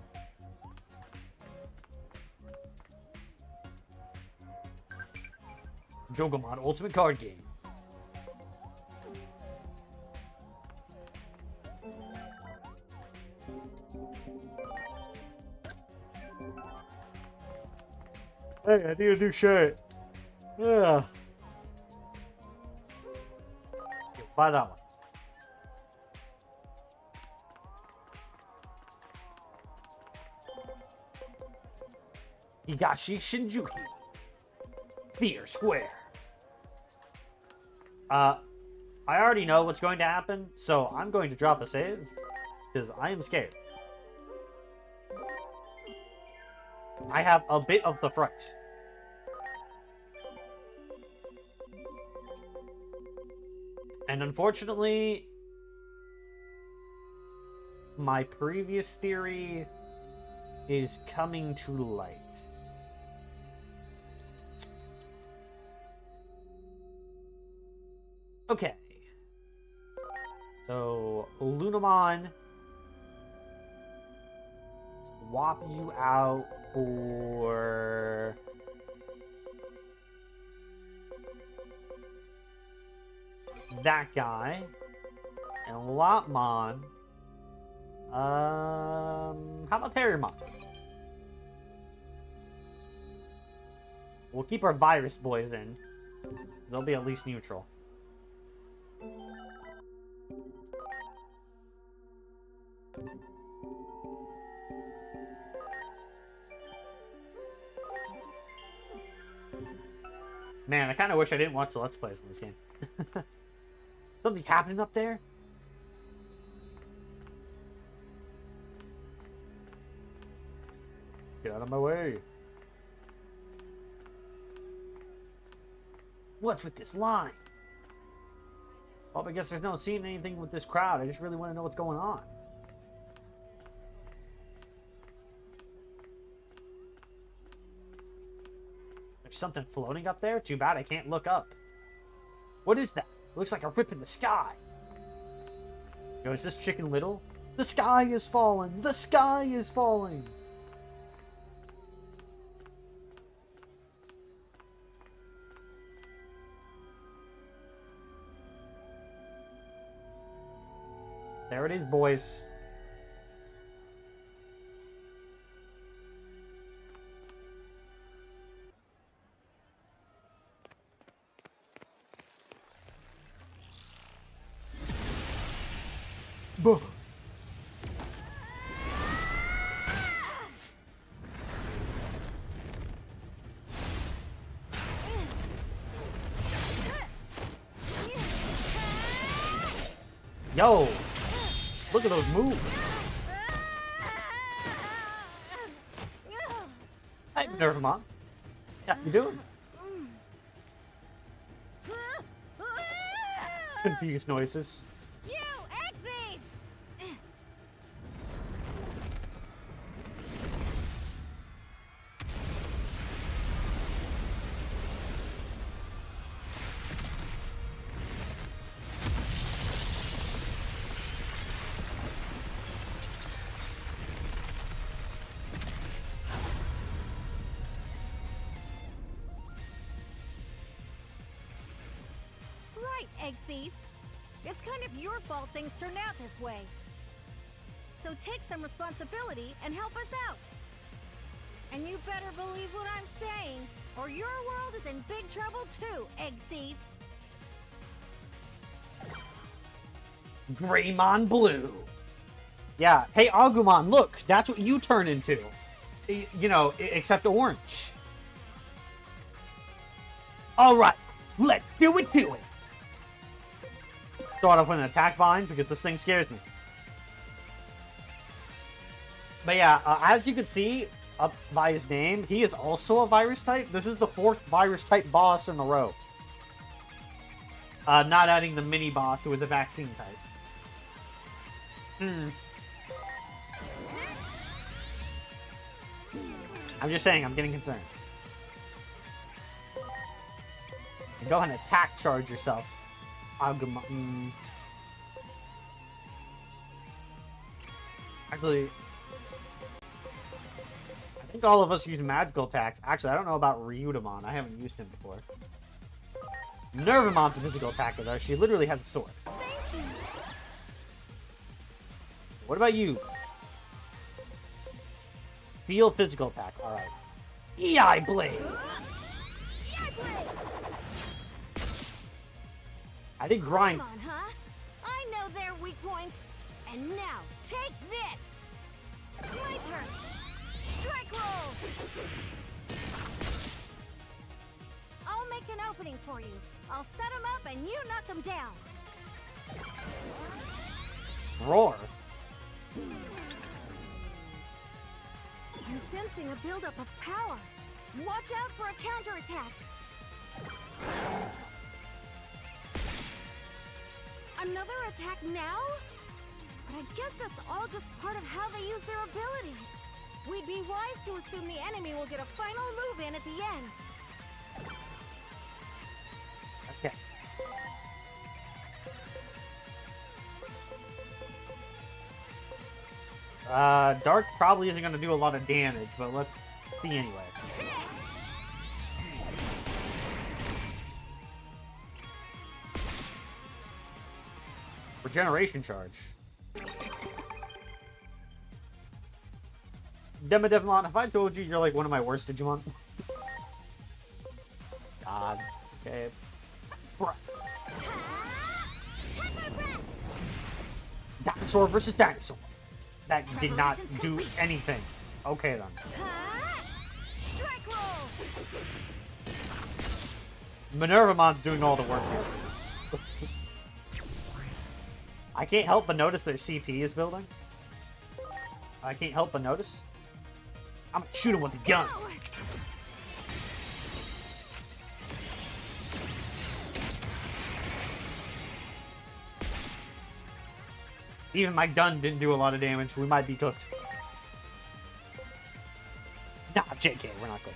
Jogomon Ultimate Card Game. Hey, I need a new shirt. Yeah. Buy that one. Higashi Shinjuku. Theater Square. I already know what's going to happen, so I'm going to drop a save, because I am scared. I have a bit of the fright. And unfortunately, my previous theory is coming to light. Okay. So, Lunamon, swap you out for that guy, and Lotmon. How about Terriermon? We'll keep our virus boys in. They'll be at least neutral. Man, I kind of wish I didn't watch the Let's Plays in this game. Something happening up there? Get out of my way. What's with this line? Well, I guess there's no seeing anything with this crowd. I just really want to know what's going on. There's something floating up there? Too bad I can't look up. What is that? Looks like a rip in the sky. Yo, is this Chicken Little? The sky is falling! The sky is falling! There it is, boys. Buh. Yo! Look at those moves! Hey, Nervamon. How you doing? Confused noises. You, egg thief! Right, egg thief. It's kind of your fault things turned out this way. So take some responsibility and help us out. And you better believe what I'm saying, or your world is in big trouble too, egg thief. Greymon Blue. Yeah. Hey, Agumon, look. That's what you turn into. You know, except orange. Alright. Let's do it to it. Start off with an attack vine because this thing scares me. But yeah, as you can see up by his name, he is also a virus type. This is the 4th virus type boss in a row. Not adding the mini boss who is a vaccine type. I'm just saying, I'm getting concerned. Go ahead and attack charge yourself. Agumon. Actually, I think all of us use magical attacks. Actually, I don't know about Ryudamon. I haven't used him before. Nervamon's a physical attacker, though. She literally has a sword. What about you? Feel physical attack. Alright. EI Blade! I did grind. Come on, huh? I know their weak points. And now, take this! My turn! Strike roll! I'll make an opening for you. I'll set them up and you knock them down. Roar. I'm sensing a buildup of power. Watch out for a counterattack. Another attack now? But I guess that's all just part of how they use their abilities. We'd be wise to assume the enemy will get a final move in at the end. Okay. Dark probably isn't going to do a lot of damage, but let's see anyways. Regeneration charge. Devlon, have I told you you're like one of my worst Digimon? God. Okay. Dinosaur versus dinosaur. That did not do anything. Okay then. Strike roll. Minervamon's doing all the work here. I can't help but notice their CP is building. I can't help but notice. I'm gonna shoot him with a gun. Even my gun didn't do a lot of damage. We might be cooked. Nah, JK, we're not cooked.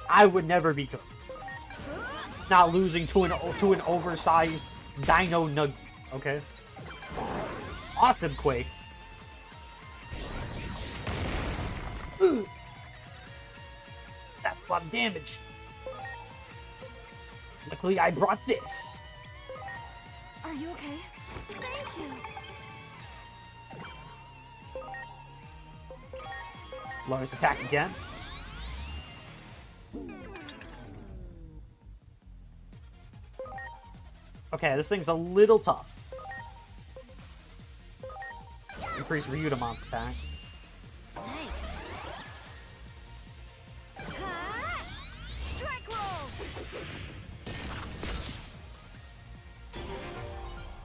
I would never be cooked. Not losing to an oversized dino nug. Okay. Awesome Quake. Ugh. That's a lot of damage. Luckily, I brought this. Are you okay? Thank you. Lowers attack again. Okay, this thing's a little tough. Increase Ryudamon's attack. Thanks. Ha! Strike roll!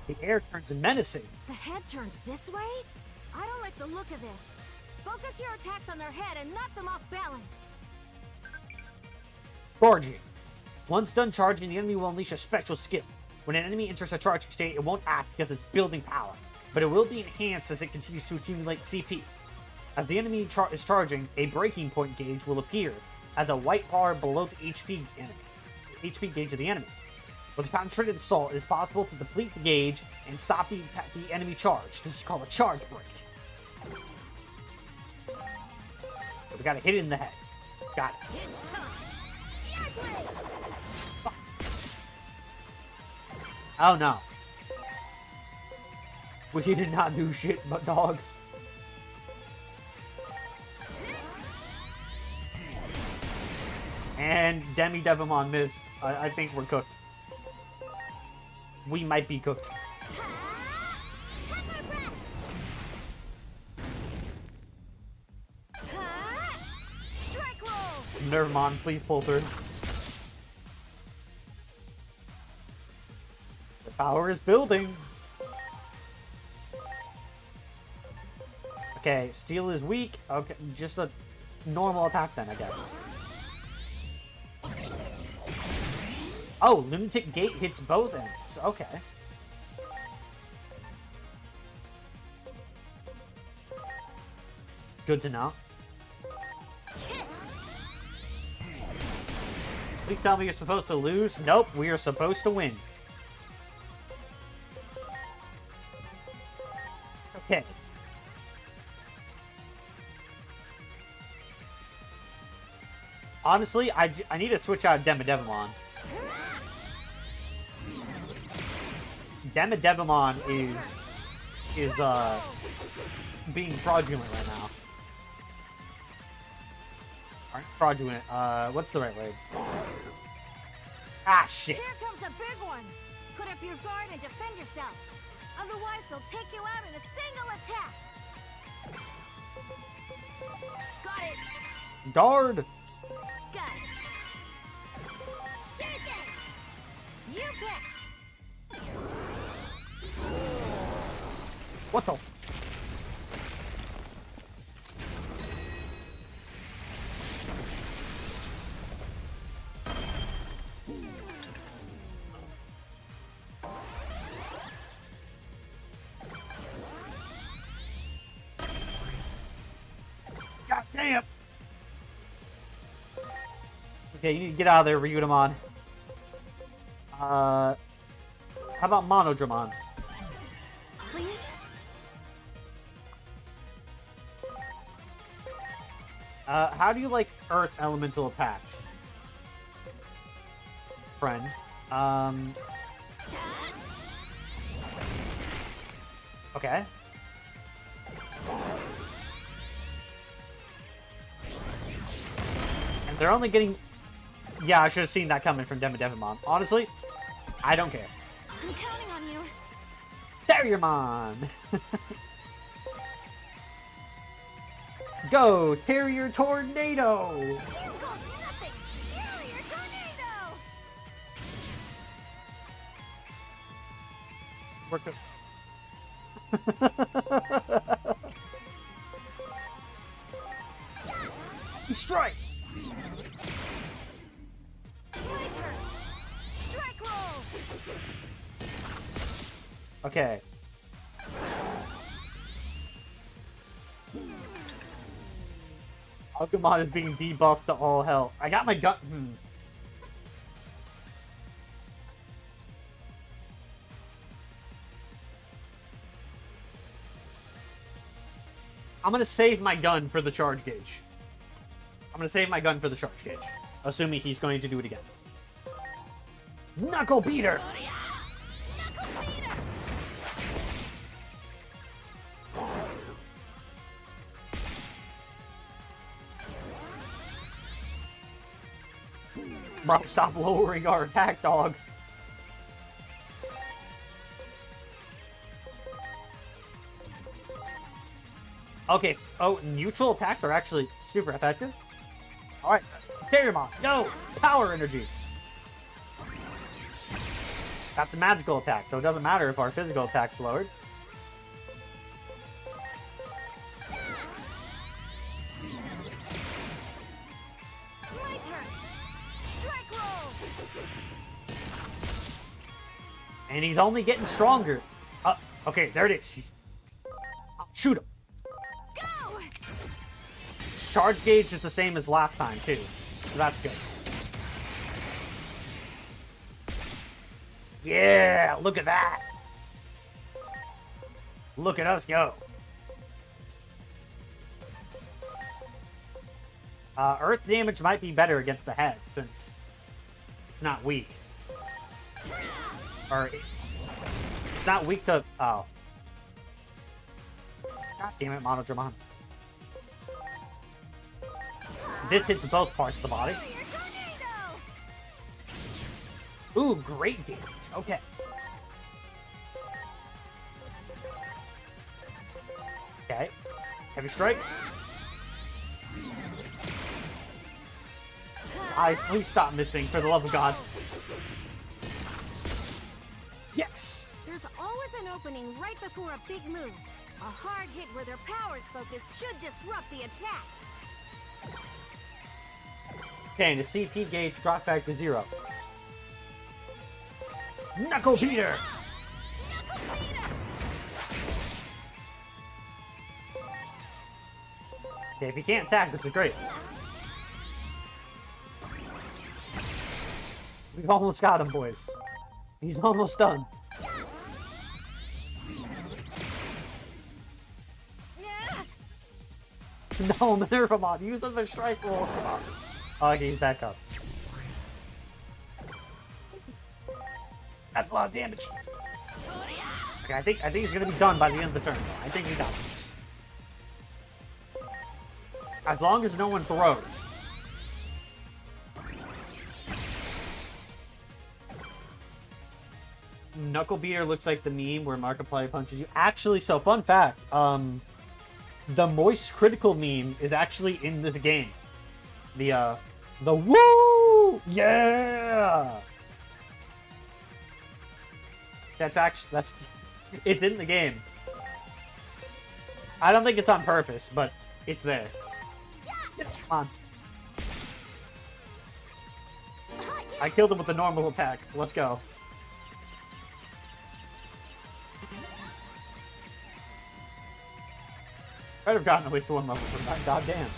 The air turns menacing. The head turns this way? I don't like the look of this. Focus your attacks on their head and knock them off balance. Charging. Once done charging, the enemy will unleash a special skill. When an enemy enters a charging state, it won't act because it's building power, but it will be enhanced as it continues to accumulate CP. As the enemy is charging, a breaking point gauge will appear as a white bar below the HP gauge of the enemy. With a concentrated assault, it is possible to deplete the gauge and stop the enemy charge. This is called a charge break. So we gotta hit it in the head. Got it. It's time. Oh no. We did not do shit, but dog. And Demi Devimon missed. I think we're cooked. We might be cooked. Strike roll! Nervemon, please pull through. The power is building. Okay, steel is weak. Okay, just a normal attack then, I guess. Oh, Lunatic Gate hits both ends. Okay. Good to know. Please tell me you're supposed to lose. Nope, we are supposed to win. Okay. Honestly, I need to switch out Demodevimon. Demodevimon is being fraudulent right now. Aren't fraudulent. What's the right word? Ah, shit. Here comes a big one. Put up your guard and defend yourself. Otherwise, they'll take you out in a single attack. Got it. Guard. Got it. Sure thing. You bet. What the? God damn. Okay, you need to get out of there, Ryudamon. How about Monodramon? Please? How do you like Earth Elemental attacks? Friend. Okay. And they're only getting... Yeah, I should have seen that coming from Demodevimon. Honestly, I don't care. I'm counting on you. Terriermon! Go, Terrier Tornado! You got nothing. Carrier tornado. We're good. Strike! My turn. Strike roll. Okay. Agumon is being debuffed to all hell. I got my gun. I'm gonna save my gun for the charge gauge. I'm gonna save my gun for the charge gauge. Assuming he's going to do it again. Knuckle beater! Bro, stop lowering our attack, dog. Okay. Oh, neutral attacks are actually super effective. Alright. Terriermon, go! Power energy! That's a magical attack, so it doesn't matter if our physical attack's lowered. My turn. Strike roll. And he's only getting stronger. Okay, there it is. I'll shoot him. Go! Charge gauge is the same as last time, too. So that's good. Yeah, look at that. Look at us go. Earth damage might be better against the head, since it's not weak. Or, it's not weak to... Oh. God damn it, Monodramon. This hits both parts of the body. Ooh, great damage. Okay. Okay. Heavy strike. Guys, please stop missing, for the love of God. Yes! There's always an opening right before a big move. A hard hit where their power's focused should disrupt the attack. Okay, and the CP gauge dropped back to 0. Knuckle beater! Okay, if you can't attack, this is great. We almost got him, boys. He's almost done. No, Minervamon, use the strike roll. Oh, okay, he's back up. That's a lot of damage. Okay, I think he's gonna be done by the end of the turn, though. I think he got this. As long as no one throws. Knuckle beater looks like the meme where Markiplier punches you. Actually, so fun fact, the moist critical meme is actually in this game. The woo! Yeah! It's in the game. I don't think it's on purpose, but it's there. Come on. I killed him with the normal attack. Let's go. I'd have gotten at least 1 level from that. Goddamn.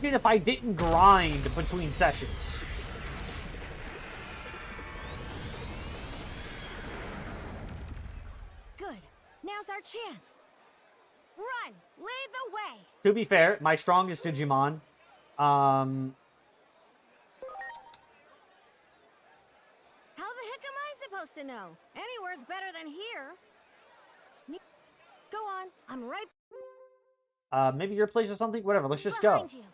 Imagine if I didn't grind between sessions. Good. Now's our chance. Run! Lead the way! To be fair, my strongest Digimon, How the heck am I supposed to know? Anywhere's better than here. Go on. I'm right maybe your place or something? Whatever, let's just go. behind you.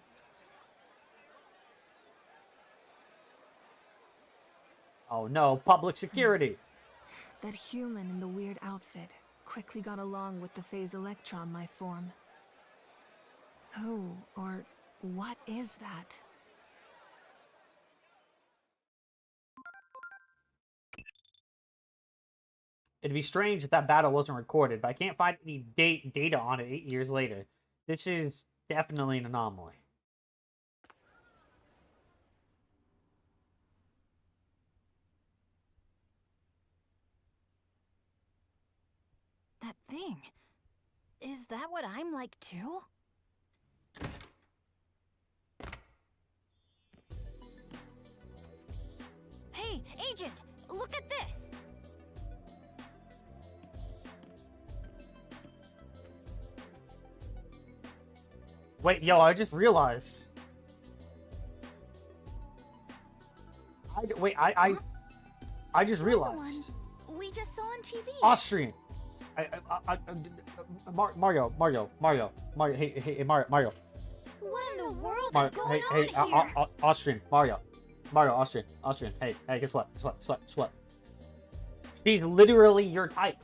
Oh no, public security. That human in the weird outfit quickly got along with the phase electron life form. Who or what is that? It'd be strange if that battle wasn't recorded, but I can't find any data on it 8 years later. This is definitely an anomaly. thing. Is that what I'm like too? Hey, Agent! Look at this! Wait, yo, I just realized. I just realized. We just saw on TV. Austrian. Mario. Hey, Mario. What in the world Mario, is going hey, on here? Austrian, Mario, Austrian. Hey, guess what? She's literally your type.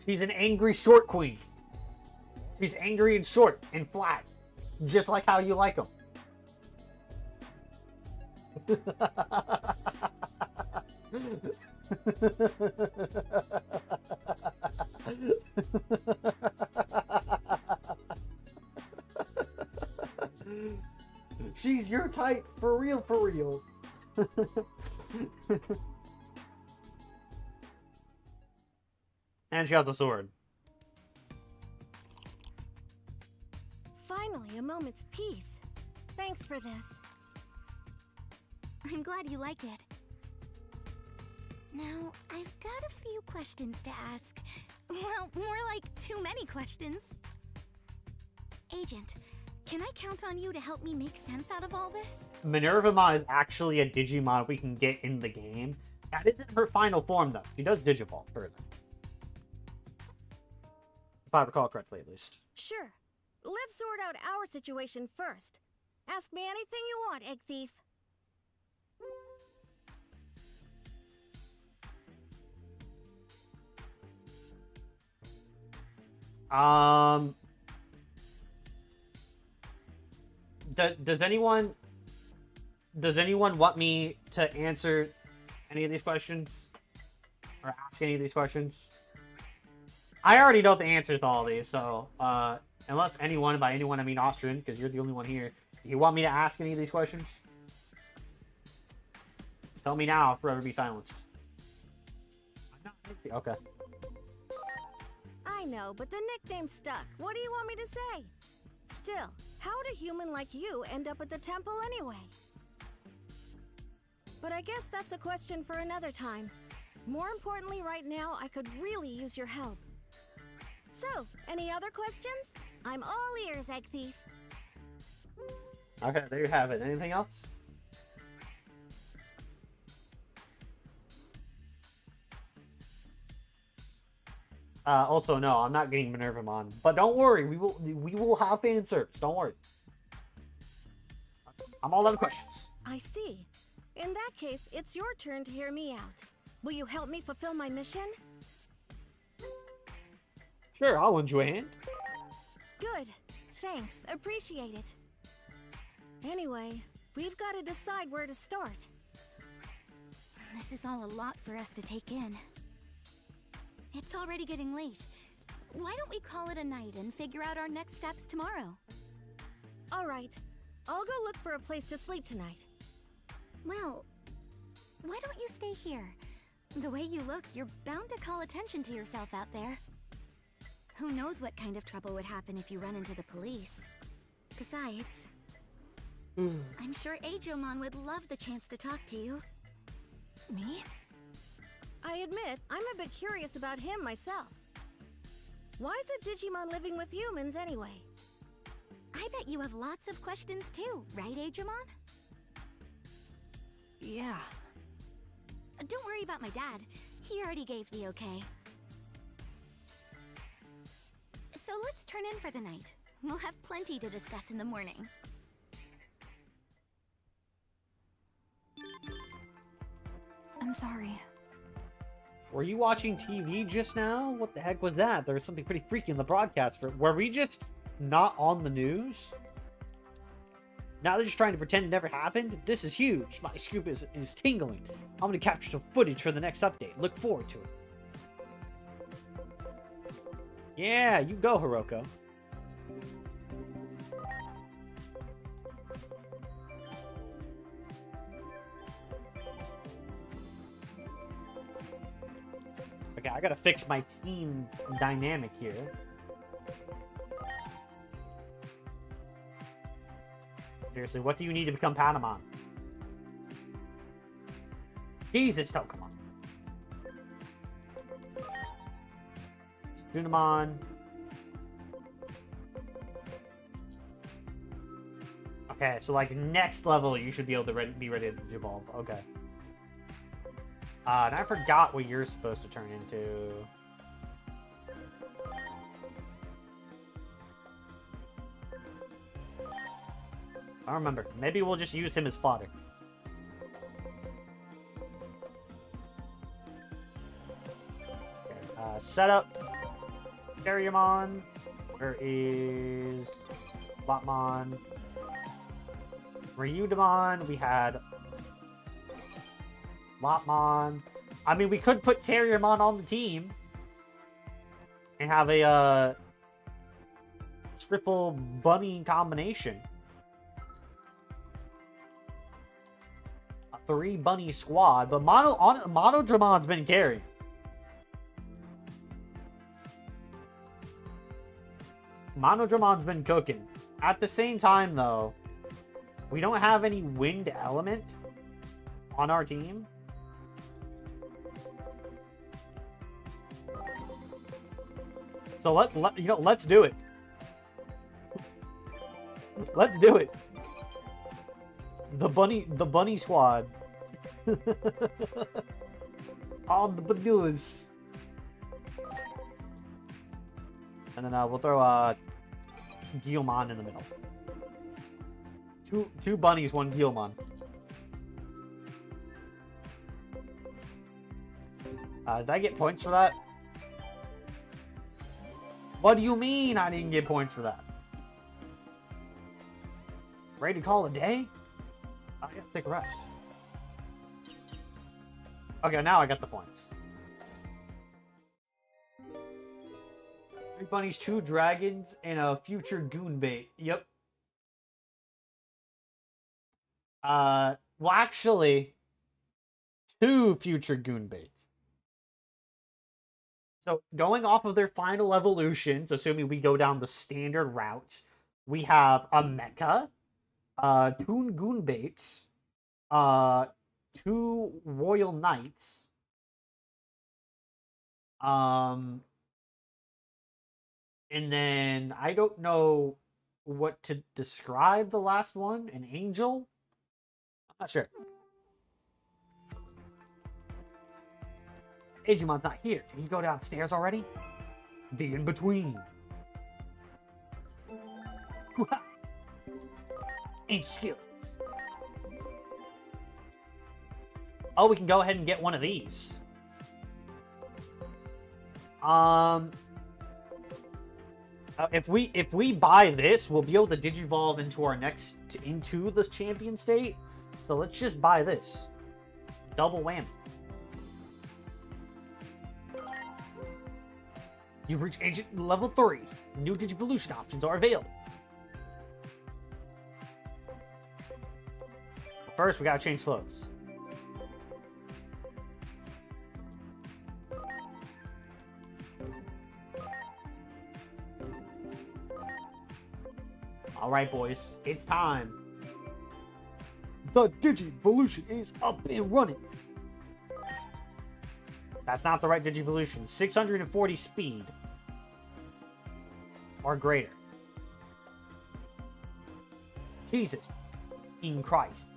She's an angry short queen. She's angry and short and flat, just like how you like them. She's your type, for real, for real. And she has a sword. Finally, a moment's peace. Thanks for this. I'm glad you like it. Now, I've got a few questions to ask. Well, more like too many questions. Agent, can I count on you to help me make sense out of all this? Minervamon is actually a Digimon we can get in the game. That isn't her final form, though. She does Digivolve further. If I recall correctly, at least. Sure. Let's sort out our situation first. Ask me anything you want, Egg Thief. Does anyone want me to answer any of these questions? Or ask any of these questions? I already know the answers to all these, so, unless anyone, by anyone I mean Austrian, because you're the only one here, do you want me to ask any of these questions? Tell me now, forever be silenced. Okay. I know, but the nickname stuck. What do you want me to say? Still, how would a human like you end up at the temple anyway? But I guess that's a question for another time. More importantly, right now, I could really use your help. So, any other questions? I'm all ears, Egg Thief. Okay, there you have it. Anything else? Also, no, I'm not getting Minervamon. But don't worry, we will have fan service. Don't worry. I'm all out of questions. I see. In that case, it's your turn to hear me out. Will you help me fulfill my mission? Sure, I'll lend you a hand. Good. Thanks. Appreciate it. Anyway, we've got to decide where to start. This is all a lot for us to take in. It's already getting late. Why don't we call it a night and figure out our next steps tomorrow? All right. I'll go look for a place to sleep tonight. Well, why don't you stay here? The way you look, you're bound to call attention to yourself out there. Who knows what kind of trouble would happen if you run into the police. Besides, I'm sure Aomon would love the chance to talk to you. Me? I admit, I'm a bit curious about him myself. Why is a Digimon living with humans anyway? I bet you have lots of questions too, right, Aomon? Yeah. Don't worry about my dad. He already gave the okay. So let's turn in for the night. We'll have plenty to discuss in the morning. I'm sorry. Were you watching TV just now? What the heck was that? There was something pretty freaky in the broadcast. Were we just not on the news? Now they're just trying to pretend it never happened? This is huge. My scoop is tingling. I'm going to capture some footage for the next update. Look forward to it. Yeah, you go, Hiroko. Okay, I gotta fix my team dynamic here. Seriously, what do you need to become Patamon? Jesus, no, come on. Lunamon. Okay, so like next level, you should be able to be ready to evolve. Okay. And I forgot what you're supposed to turn into. I don't remember. Maybe we'll just use him as fodder. Okay, setup. Terriermon. Where is Botmon? Ryudamon. We had Lopmon. I mean, we could put Terriermon on the team and have a triple bunny combination. A 3 bunny squad, but Monodramon's been carrying. Monodramon's been cooking. At the same time, though, we don't have any wind element on our team. So let's do it. Let's do it. The bunny squad. All the bananas. And then we'll throw Guilmon in the middle. Two bunnies, one Guilmon. Did I get points for that? What do you mean I didn't get points for that? Ready to call it a day? I have to take a rest. Okay, now I got the points. 3 bunnies, 2 dragons, and a future goon bait. Yep. Well, actually, 2 future goon baits. So, going off of their final evolutions, assuming we go down the standard route, we have a mecha, 2 goon baits, 2 royal knights, and then I don't know what to describe the last one, an angel? I'm not sure. Agemon's not here. Did he go downstairs already? The in-between. Ain't skills. Oh, we can go ahead and get one of these. If we buy this, we'll be able to digivolve into the champion state. So let's just buy this. Double whammy. You've reached Agent Level 3. New Digivolution options are available. First, we gotta change clothes. Alright, boys. It's time. The Digivolution is up and running. That's not the right Digivolution. 640 speed. Or greater. Jesus. In Christ.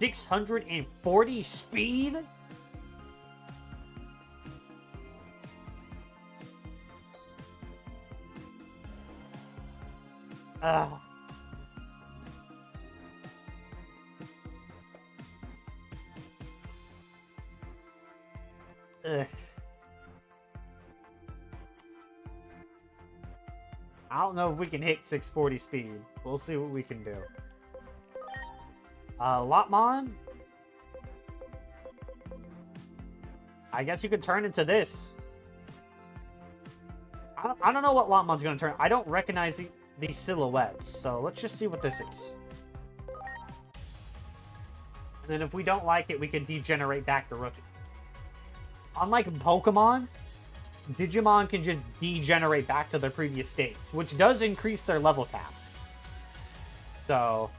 640 speed? Ugh. I don't know if we can hit 640 speed. We'll see what we can do. Lopmon? I guess you could turn into this. I don't know what Lopmon's going to turn. I don't recognize these silhouettes. So let's just see what this is. And then if we don't like it, we can degenerate back to Rookie. Unlike Pokemon, Digimon can just degenerate back to their previous states, which does increase their level cap. So...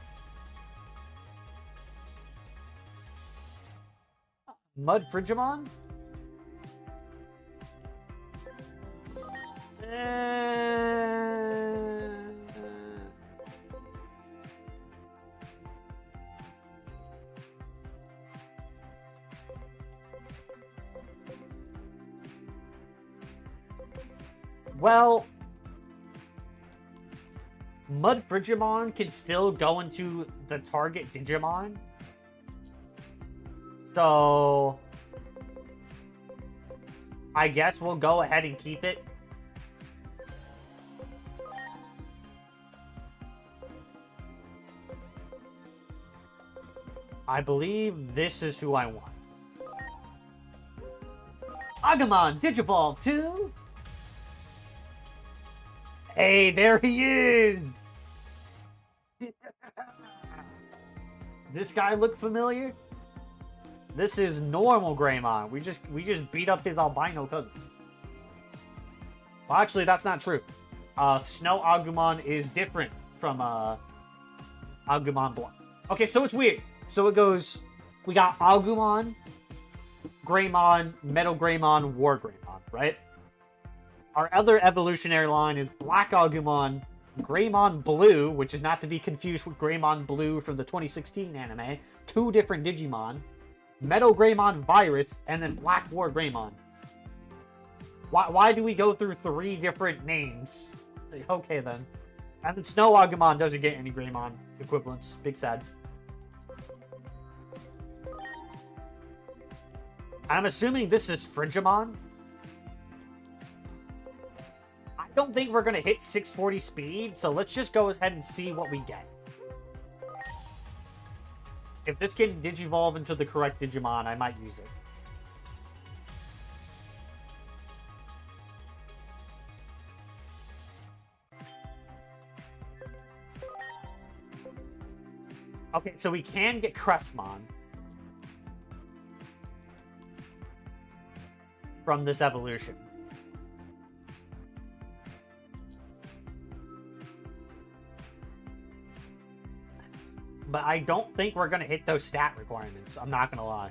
Mud Frigimon? Well, Mud Frigimon can still go into the target Digimon. So, I guess we'll go ahead and keep it. I believe this is who I want. Agumon Digivolve 2! Hey, there he is! This guy look familiar? This is normal Greymon. We just beat up his albino cousin. Well, actually, that's not true. Snow Agumon is different from Agumon Blood. Okay, so it's weird. So it goes, we got Agumon, Greymon, Metal Greymon, War Greymon, right? Our other evolutionary line is Black Agumon, Greymon Blue, which is not to be confused with Greymon Blue from the 2016 anime. 2 different Digimon. Metal Greymon Virus, and then Black War Greymon. Why do we go through 3 different names? Okay, then. And then Snow Agumon doesn't get any Greymon equivalents. Big sad. I'm assuming this is Frigimon. I don't think we're going to hit 640 speed, so let's just go ahead and see what we get. If this can digivolve into the correct Digimon, I might use it. Okay, so we can get Crestmon from this evolution. But I don't think we're going to hit those stat requirements. I'm not going to lie.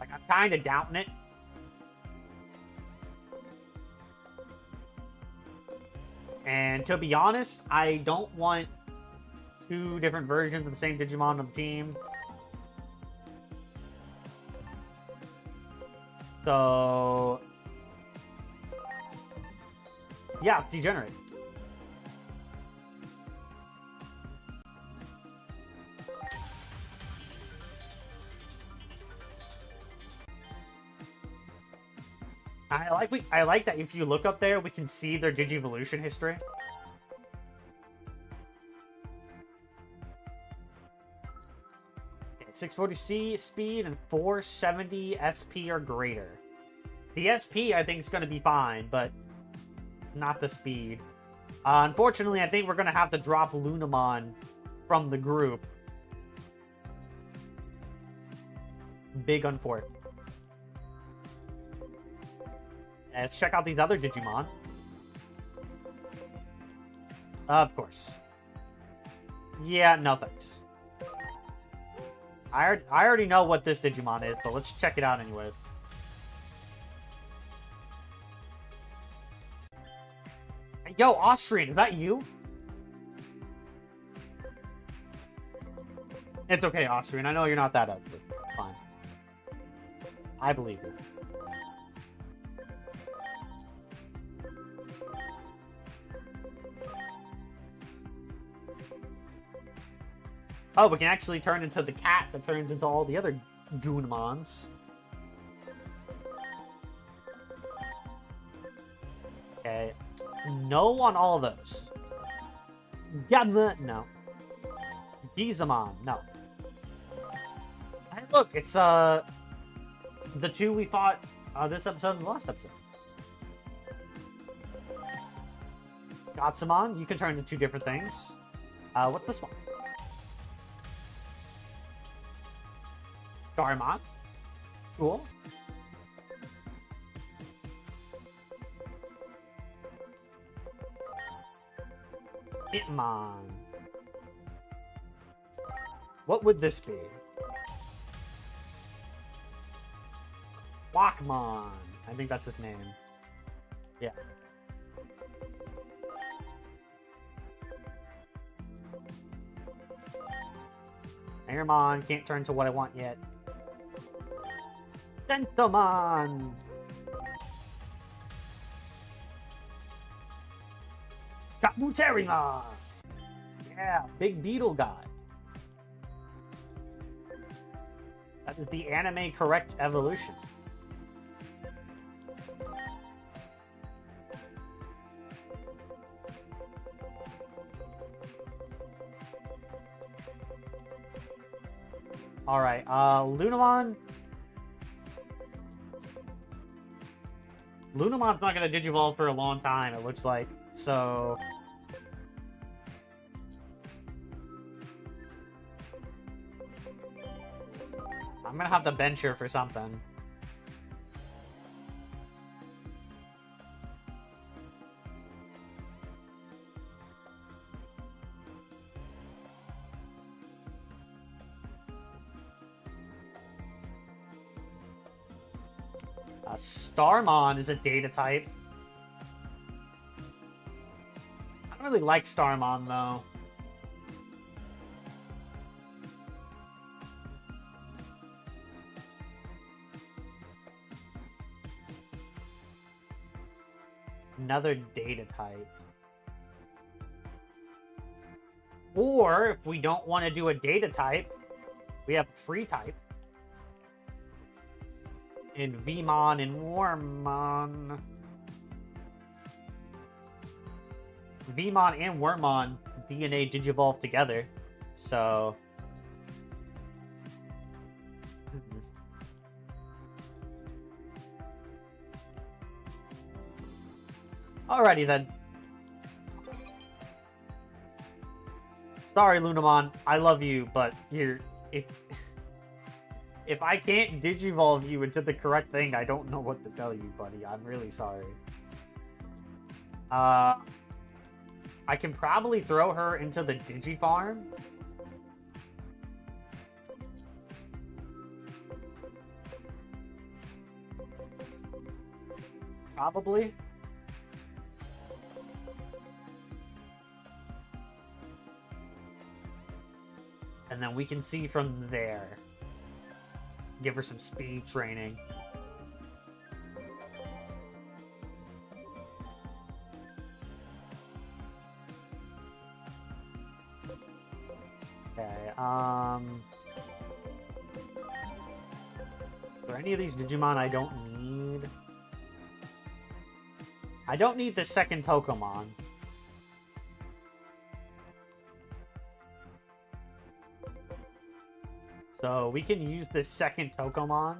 Like, I'm kind of doubting it. And to be honest, I don't want 2 different versions of the same Digimon on the team. So... yeah, degenerate. I like that if you look up there, we can see their Digivolution history. Okay, 640 speed and 470 SP or greater. The SP, I think, is going to be fine, but not the speed. Unfortunately, I think we're going to have to drop Lunamon from the group. Big unfortunate. Let's check out these other Digimon. Of course. Yeah, no thanks. I already know what this Digimon is, but let's check it out anyways. Hey, yo, Austrian, is that you? It's okay, Austrian. I know you're not that ugly. Fine. I believe you. Oh, we can actually turn into the cat that turns into all the other Goonmons. Okay. No on all of those. Gamma, no. Gizamon, no. Hey, look, it's, the 2 we fought, this episode and the last episode. Gotsumon, you can turn into 2 different things. What's this one? Starmon. Cool. Hitmon. What would this be? Walkmon. I think that's his name. Yeah. Airmon can't turn to what I want yet. Dentomon! Kabuterimon! Yeah, big beetle guy. That is the anime correct evolution. Alright, Lunamon. Lunamon's not gonna digivolve for a long time, it looks like. So... I'm gonna have to bench her for something. Starmon is a data type. I don't really like Starmon though. Another data type. Or if we don't want to do a data type, we have a free type. In Vmon and Wormmon. Vmon and Wormmon DNA digivolve together, so... Alrighty then. Sorry, Lunamon. I love you, but if I can't digivolve you into the correct thing, I don't know what to tell you, buddy. I'm really sorry. I can probably throw her into the Digifarm. Probably. And then we can see from there. Give her some speed training. Okay, are there any of these Digimon I don't need? I don't need the second Tokomon. So we can use this second Tokomon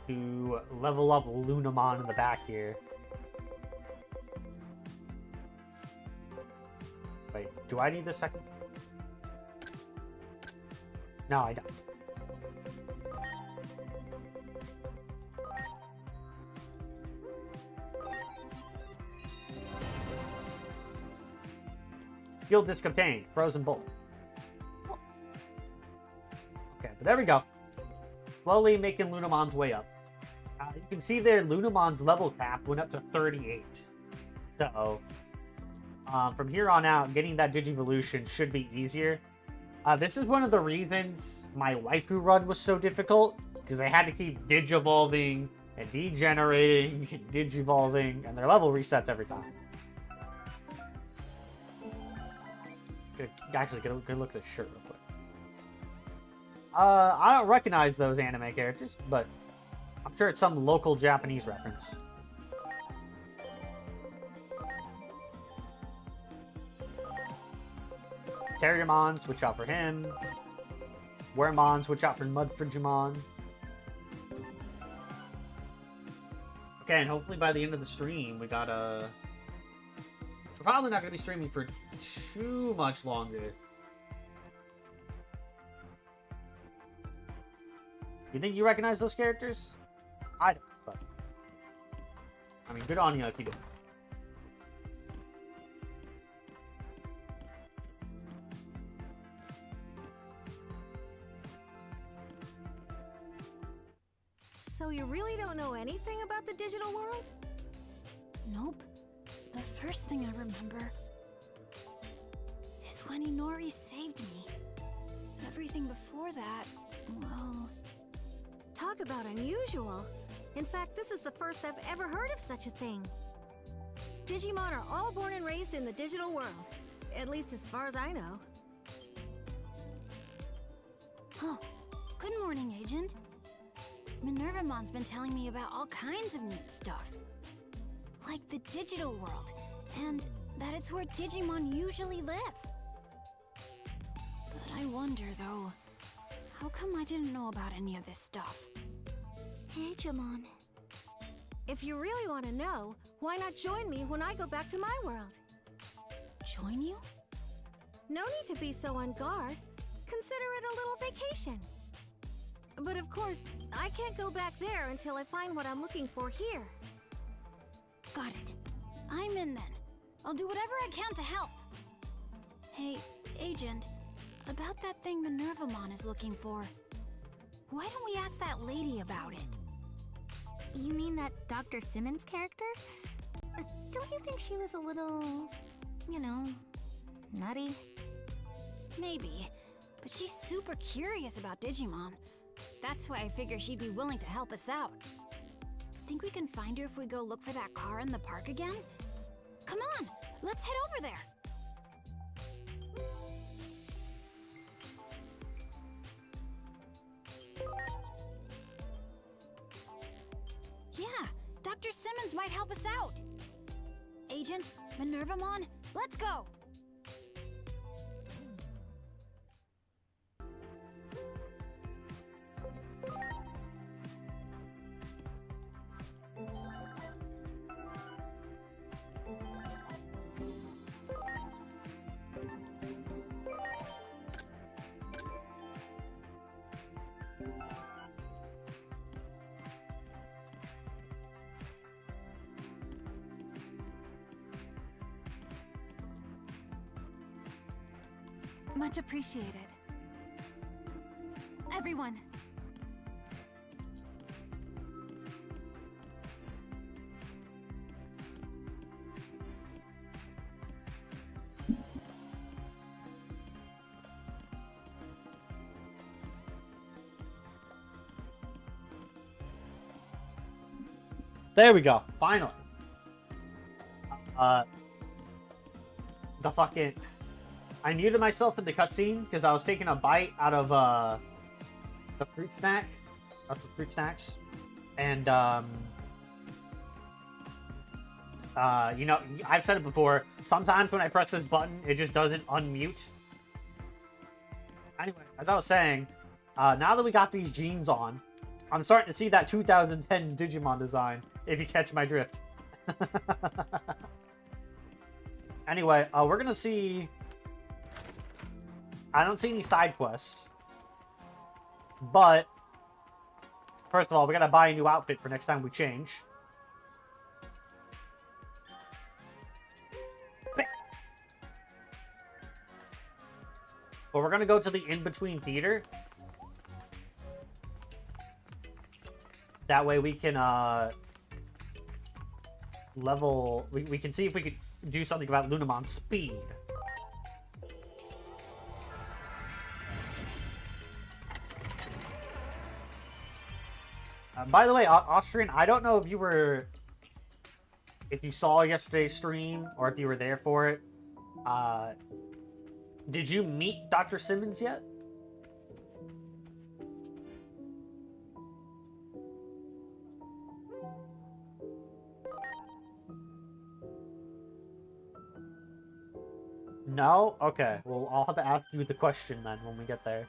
to level up Lunamon in the back here. Wait, do I need the second? No, I don't. Skill disc obtained. Frozen Bullet. Okay, but there we go. Slowly making Lunamon's way up. You can see there Lunamon's level cap went up to 38. So, from here on out, getting that Digivolution should be easier. This is one of the reasons my waifu run was so difficult, because I had to keep Digivolving and degenerating and Digivolving, and their level resets every time. Actually, good look at this shirt real quick. I don't recognize those anime characters, but I'm sure it's some local Japanese reference. Terriermon, switch out for him. Wormmon, switch out for Mudfrigimon. Okay, and hopefully by the end of the stream, we got a... We're probably not going to be streaming for too much longer. You think you recognize those characters? I don't, but... I mean, good on you if you do. So you really don't know anything about the digital world? Nope. The first thing I remember is when Inori saved me. Everything before that, well... Talk about unusual. In fact, this is the first I've ever heard of such a thing. Digimon are all born and raised in the digital world. At least as far as I know. Oh, good morning, Agent. Minervamon's been telling me about all kinds of neat stuff. Like the digital world, and that it's where Digimon usually live. But I wonder, though, how come I didn't know about any of this stuff? Digimon. If you really want to know, why not join me when I go back to my world? Join you? No need to be so on guard. Consider it a little vacation. But of course, I can't go back there until I find what I'm looking for here. Got it. I'm in then. I'll do whatever I can to help. Hey, Agent, about that thing Minervamon is looking for, why don't we ask that lady about it? You mean that Dr. Simmons character? Don't you think she was a little, you know, nutty? Maybe, but she's super curious about Digimon. That's why I figure she'd be willing to help us out. Think we can find her if we go look for that car in the park again? Come on, let's head over there. Yeah, Dr. Simmons might help us out. Agent, Minervamon, let's go. Much appreciated. Everyone. There we go. Finally. The fucking... I muted myself in the cutscene because I was taking a bite out of the fruit snack. Of the fruit snacks. And, you know, I've said it before. Sometimes when I press this button, it just doesn't unmute. Anyway, as I was saying, now that we got these jeans on, I'm starting to see that 2010's Digimon design, if you catch my drift. Anyway, we're gonna see... I don't see any side quests. But, first of all, we gotta buy a new outfit for next time we change. But we're gonna go to the in-between theater. That way we can, level... We can see if we could do something about Lunamon's speed. By the way, Austrian, I don't know if you were... If you saw yesterday's stream, or if you were there for it. Did you meet Dr. Simmons yet? No? Okay. Well, I'll have to ask you the question then when we get there.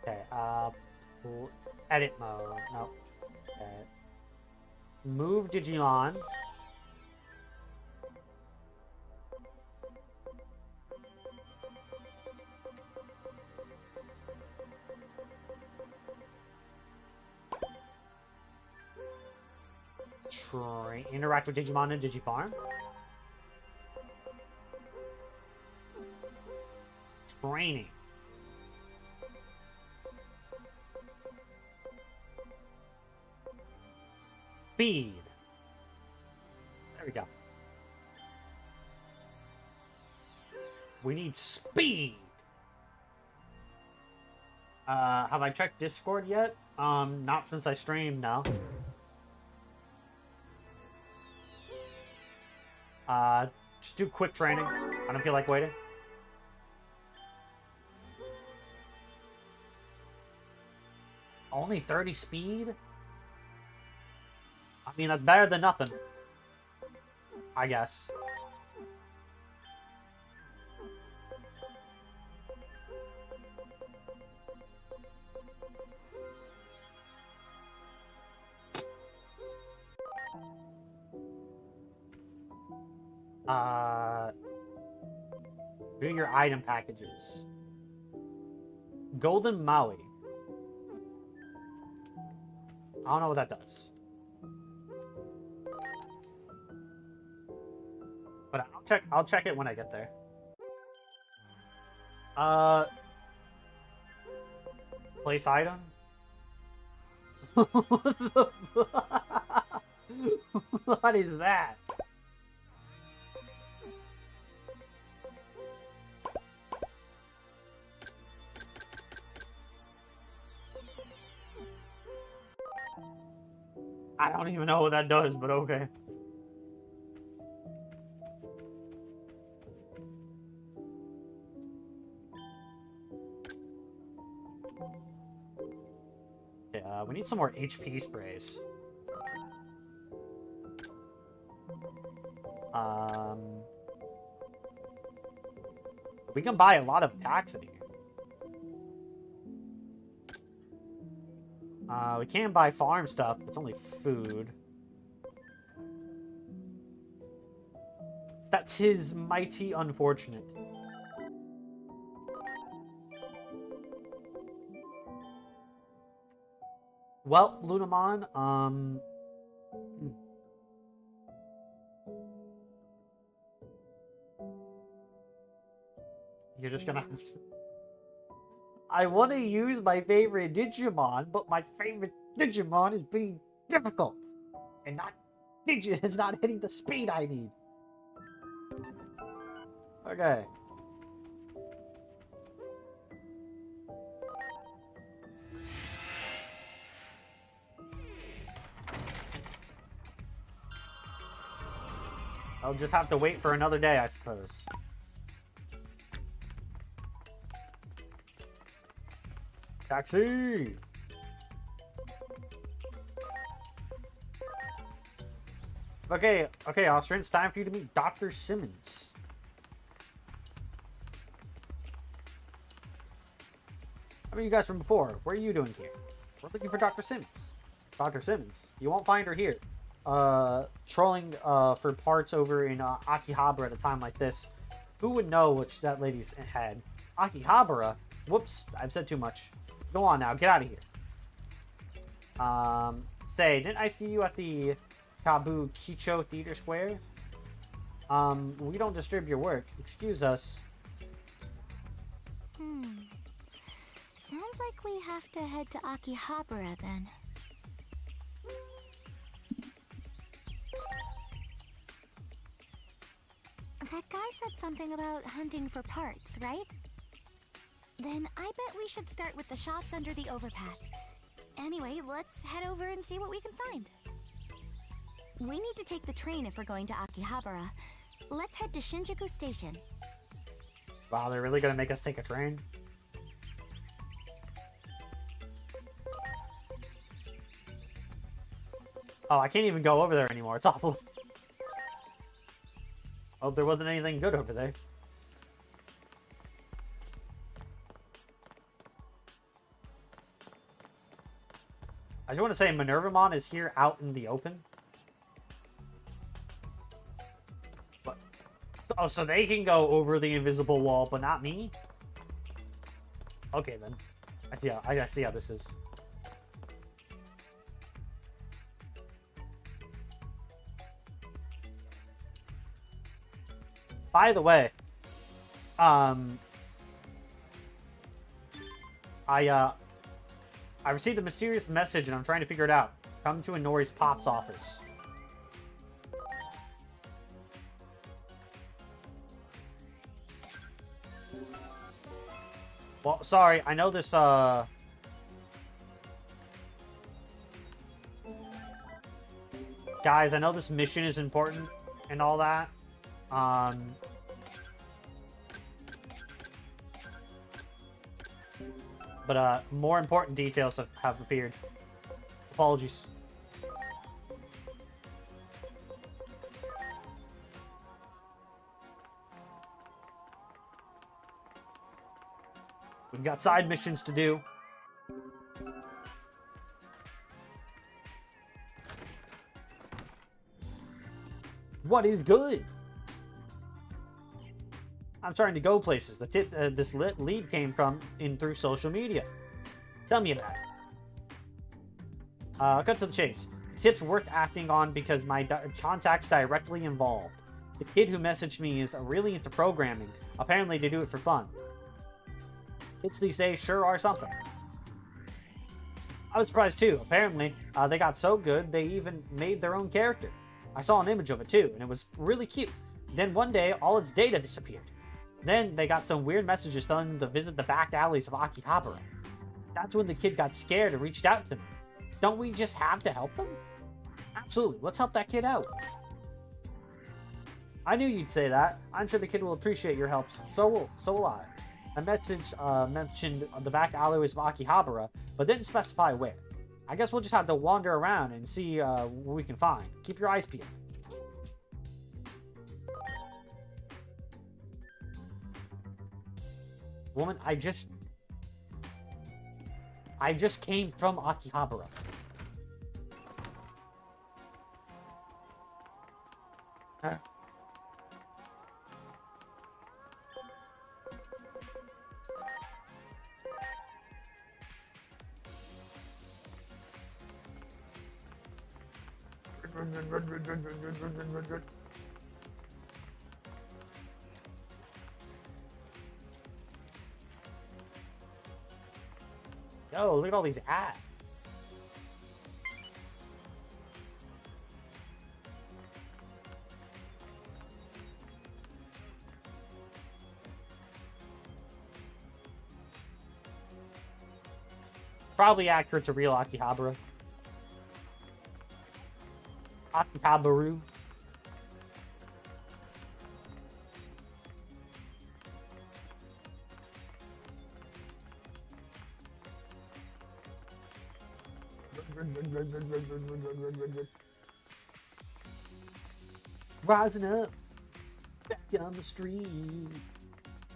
Okay, edit mode. No. Okay. Move Digimon. Interact with Digimon in Digifarm. Training. Speed. There we go. We need speed. Have I checked Discord yet? Not since I streamed, no. Just do quick training. I don't feel like waiting. Only 30 speed? I mean, that's better than nothing. I guess. View your item packages. Golden Maui. I don't know what that does. But I'll check it when I get there. Place item? What is that? I don't even know what that does, but okay. Okay, we need some more HP sprays. We can buy a lot of packs in here. We can buy farm stuff. It's only food. That's his mighty unfortunate. Well, Lunamon, you're just gonna... I want to use my favorite Digimon, but my favorite Digimon is being difficult. And not... is not hitting the speed I need. Okay. I'll just have to wait for another day, I suppose. Taxi! Okay, Austrian, it's time for you to meet Dr. Simmons. I mean, you guys from before. What are you doing here? We're looking for Dr. Simmons. Dr. Simmons? You won't find her here. Trolling, for parts over in, Akihabara at a time like this. Who would know which that lady's had? Akihabara? Whoops, I've said too much. Go on now, get out of here. Say, didn't I see you at the Kabukicho Theater Square? We don't disturb your work. Excuse us. Sounds like we have to head to Akihabara then. That guy said something about hunting for parts, right? Then I bet we should start with the shops under the overpass. Anyway, let's head over and see what we can find. We need to take the train if we're going to Akihabara. Let's head to Shinjuku Station. Wow, they're really gonna make us take a train? Oh, I can't even go over there anymore. It's awful. Oh, there wasn't anything good over there. I just want to say Minervamon is here out in the open. But, oh, so they can go over the invisible wall, but not me? Okay, then. I see how this is. By the way, I received a mysterious message and I'm trying to figure it out. Come to Inori's Pop's office. Well, sorry, I know this, guys, I know this mission is important and all that. But more important details have appeared. Apologies. We've got side missions to do. What is good? I'm starting to go places. The tip this lead came from through social media. Tell me about it. Cut to the chase. Tip's worth acting on because my contact's directly involved. The kid who messaged me is really into programming. Apparently they do it for fun. Kids these days sure are something. I was surprised too. Apparently, they got so good they even made their own character. I saw an image of it too, and it was really cute. Then one day, all its data disappeared. Then they got some weird messages telling them to visit the back alleys of Akihabara. That's when the kid got scared and reached out to me. Don't we just have to help them? Absolutely, let's help that kid out. I knew you'd say that. I'm sure the kid will appreciate your help. So will I. A message mentioned the back alleyways of Akihabara, but didn't specify where. I guess we'll just have to wander around and see what we can find. Keep your eyes peeled. Woman, I just came from Akihabara. Yo, look at all these ads. Probably accurate to real Akihabara. Akihabaru. Rising up, back on the street.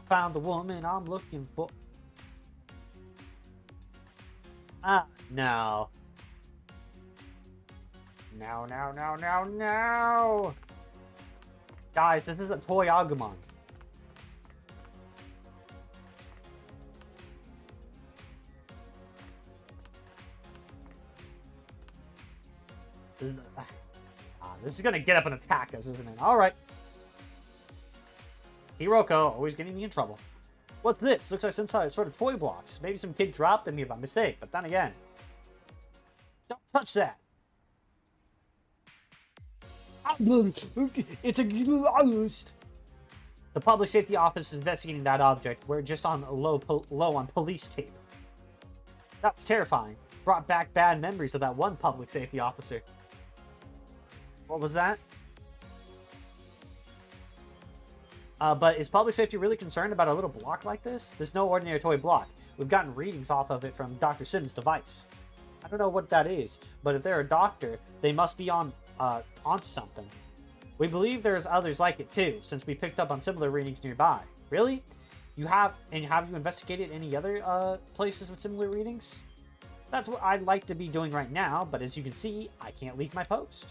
Found the woman I'm looking for. No. No. Guys, this is a toy Agumon. This is gonna get up and attack us, isn't it? Alright. Hiroko, always getting me in trouble. What's this? Looks like some sort of toy blocks. Maybe some kid dropped them here by mistake, but then again. Don't touch that. It's a ghost. The public safety office is investigating that object. We're just on low on police tape. That's terrifying. Brought back bad memories of that one public safety officer. What was that? But is public safety really concerned about a little block like this? There's no ordinary toy block. We've gotten readings off of it from Dr. Simmons' device. I don't know what that is, but if they're a doctor, they must be onto something. We believe there's others like it too, since we picked up on similar readings nearby. Really? Have you investigated any other places with similar readings? That's what I'd like to be doing right now, but as you can see, I can't leave my post.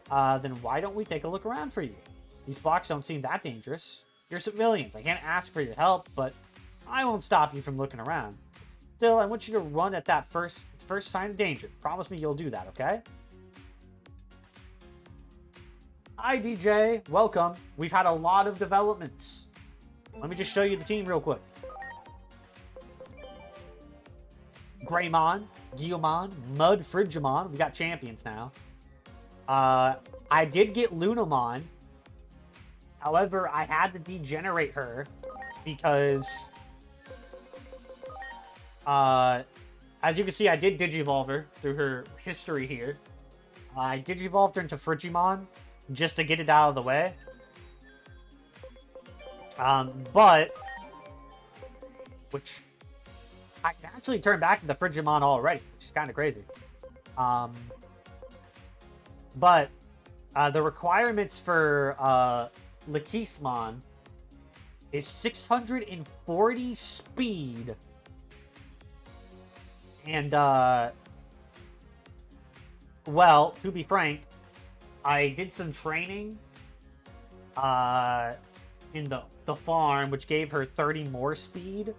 Then why don't we take a look around for you? These blocks don't seem that dangerous. You're civilians. I can't ask for your help, but I won't stop you from looking around. Still, I want you to run at that first sign of danger. Promise me you'll do that, okay? Hi, DJ. Welcome. We've had a lot of developments. Let me just show you the team real quick. Greymon, Guillemon, Mud Frigimon. We got champions now. I did get Lunamon. However, I had to degenerate her because... as you can see, I did Digivolve her through her history here. I Digivolved her into Frigimon just to get it out of the way. But... which... I can actually turn back to the Frigimon already, which is kind of crazy. But the requirements for Laquismon is 640 speed. And, well, to be frank, I did some training in the farm, which gave her 30 more speed.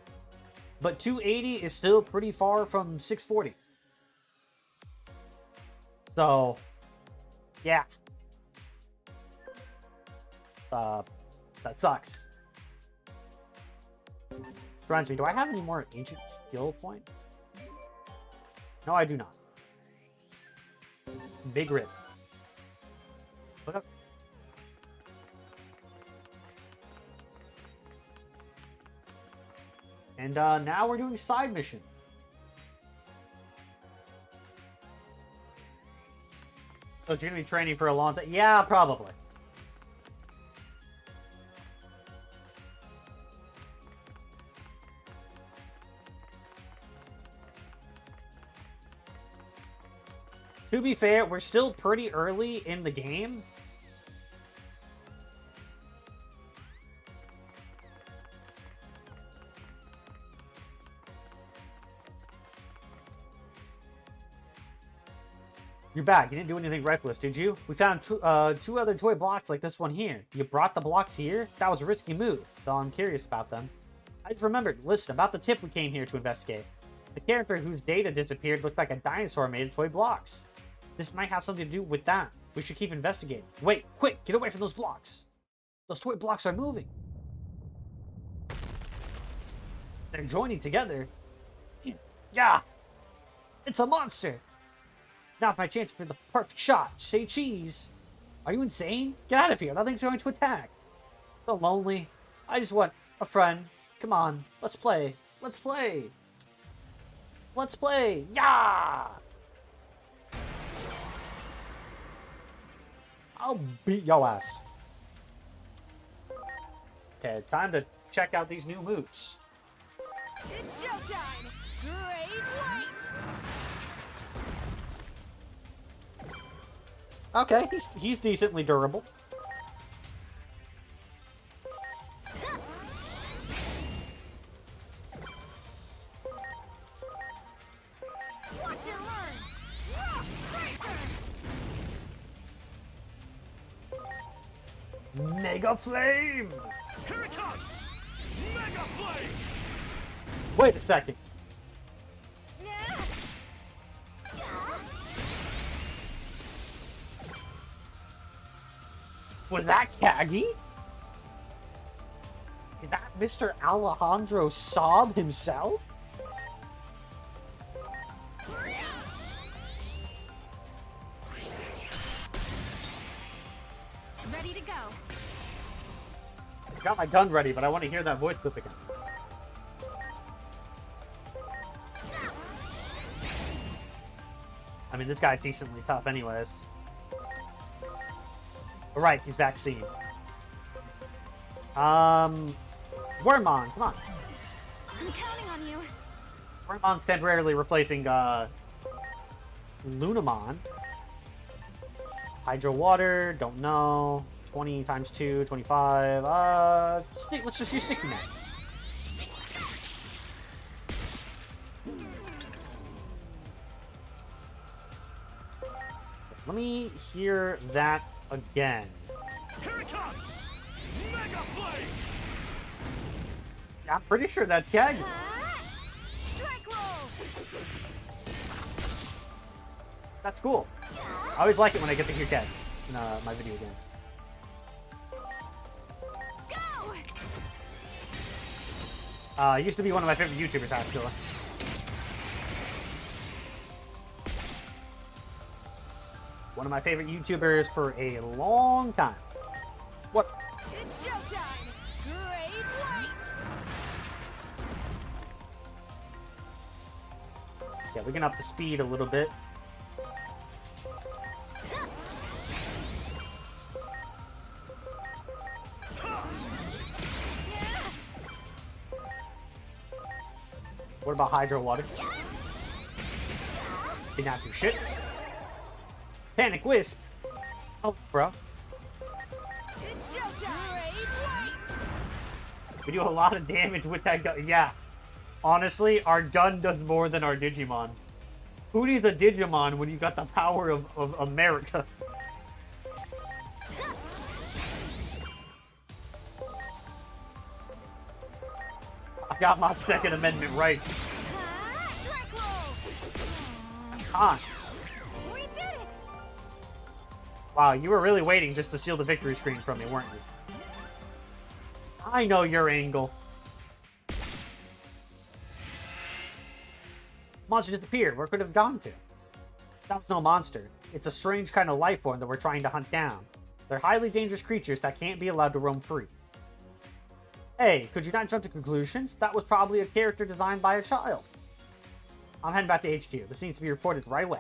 But 280 is still pretty far from 640. So, yeah. That sucks. Reminds me, do I have any more ancient skill point? No, I do not. Big rip. Look up. And now we're doing side mission. So you're gonna be training for a long time? Yeah, probably. To be fair, we're still pretty early in the game. You're back. You didn't do anything reckless, did you? We found two other toy blocks like this one here. You brought the blocks here? That was a risky move, though I'm curious about them. I just remembered. Listen, about the tip we came here to investigate. The character whose data disappeared looked like a dinosaur made of toy blocks. This might have something to do with that. We should keep investigating. Wait, quick, get away from those blocks. Those toy blocks are moving. They're joining together. Yeah, it's a monster. Now's my chance for the perfect shot. Say cheese. Are you insane? Get out of here. That thing's going to attack. So lonely. I just want a friend. Come on, let's play. Let's play. Let's play. Yeah! I'll beat yo ass. Okay, time to check out these new moves. It's showtime! Great weight! Okay, he's decently durable. Watch and learn! Mega Flame! Here it comes! Mega Flame! Wait a second. Was that Kagi? Is that Mr. Alejandro Saab himself? Ready to go. I got my gun ready, but I want to hear that voice clip again. I mean, this guy's decently tough anyways. Alright, he's vaccine. Wormmon, come on. I'm counting on you. Wormmon's temporarily replacing, Lunamon. Hydro Water, don't know. 20 times 2, 25. Let's just use Sticky Man. Let me hear that again. Here it comes! Mega Flame! I'm pretty sure that's Keg. Strike roll! That's cool. I always like it when I get to hear Keg in my video game. Used to be one of my favorite YouTubers, actually. One of my favorite YouTubers for a long time. What? It's showtime! Great weight! Yeah, we can up the speed a little bit. What about Hydro Water? Did not do shit. Panic Wisp. Oh, bro. It's showtime! Great weight! We do a lot of damage with that gun. Yeah. Honestly, our gun does more than our Digimon. Who needs a Digimon when you got the power of America? I got my Second Amendment rights. Strike roll! Con. We did it! Wow, you were really waiting just to steal the victory screen from me, weren't you? I know your angle. Monster disappeared. Where could it have gone to? That was no monster. It's a strange kind of life form that we're trying to hunt down. They're highly dangerous creatures that can't be allowed to roam free. Hey, could you not jump to conclusions? That was probably a character designed by a child. I'm heading back to HQ. This needs to be reported right away.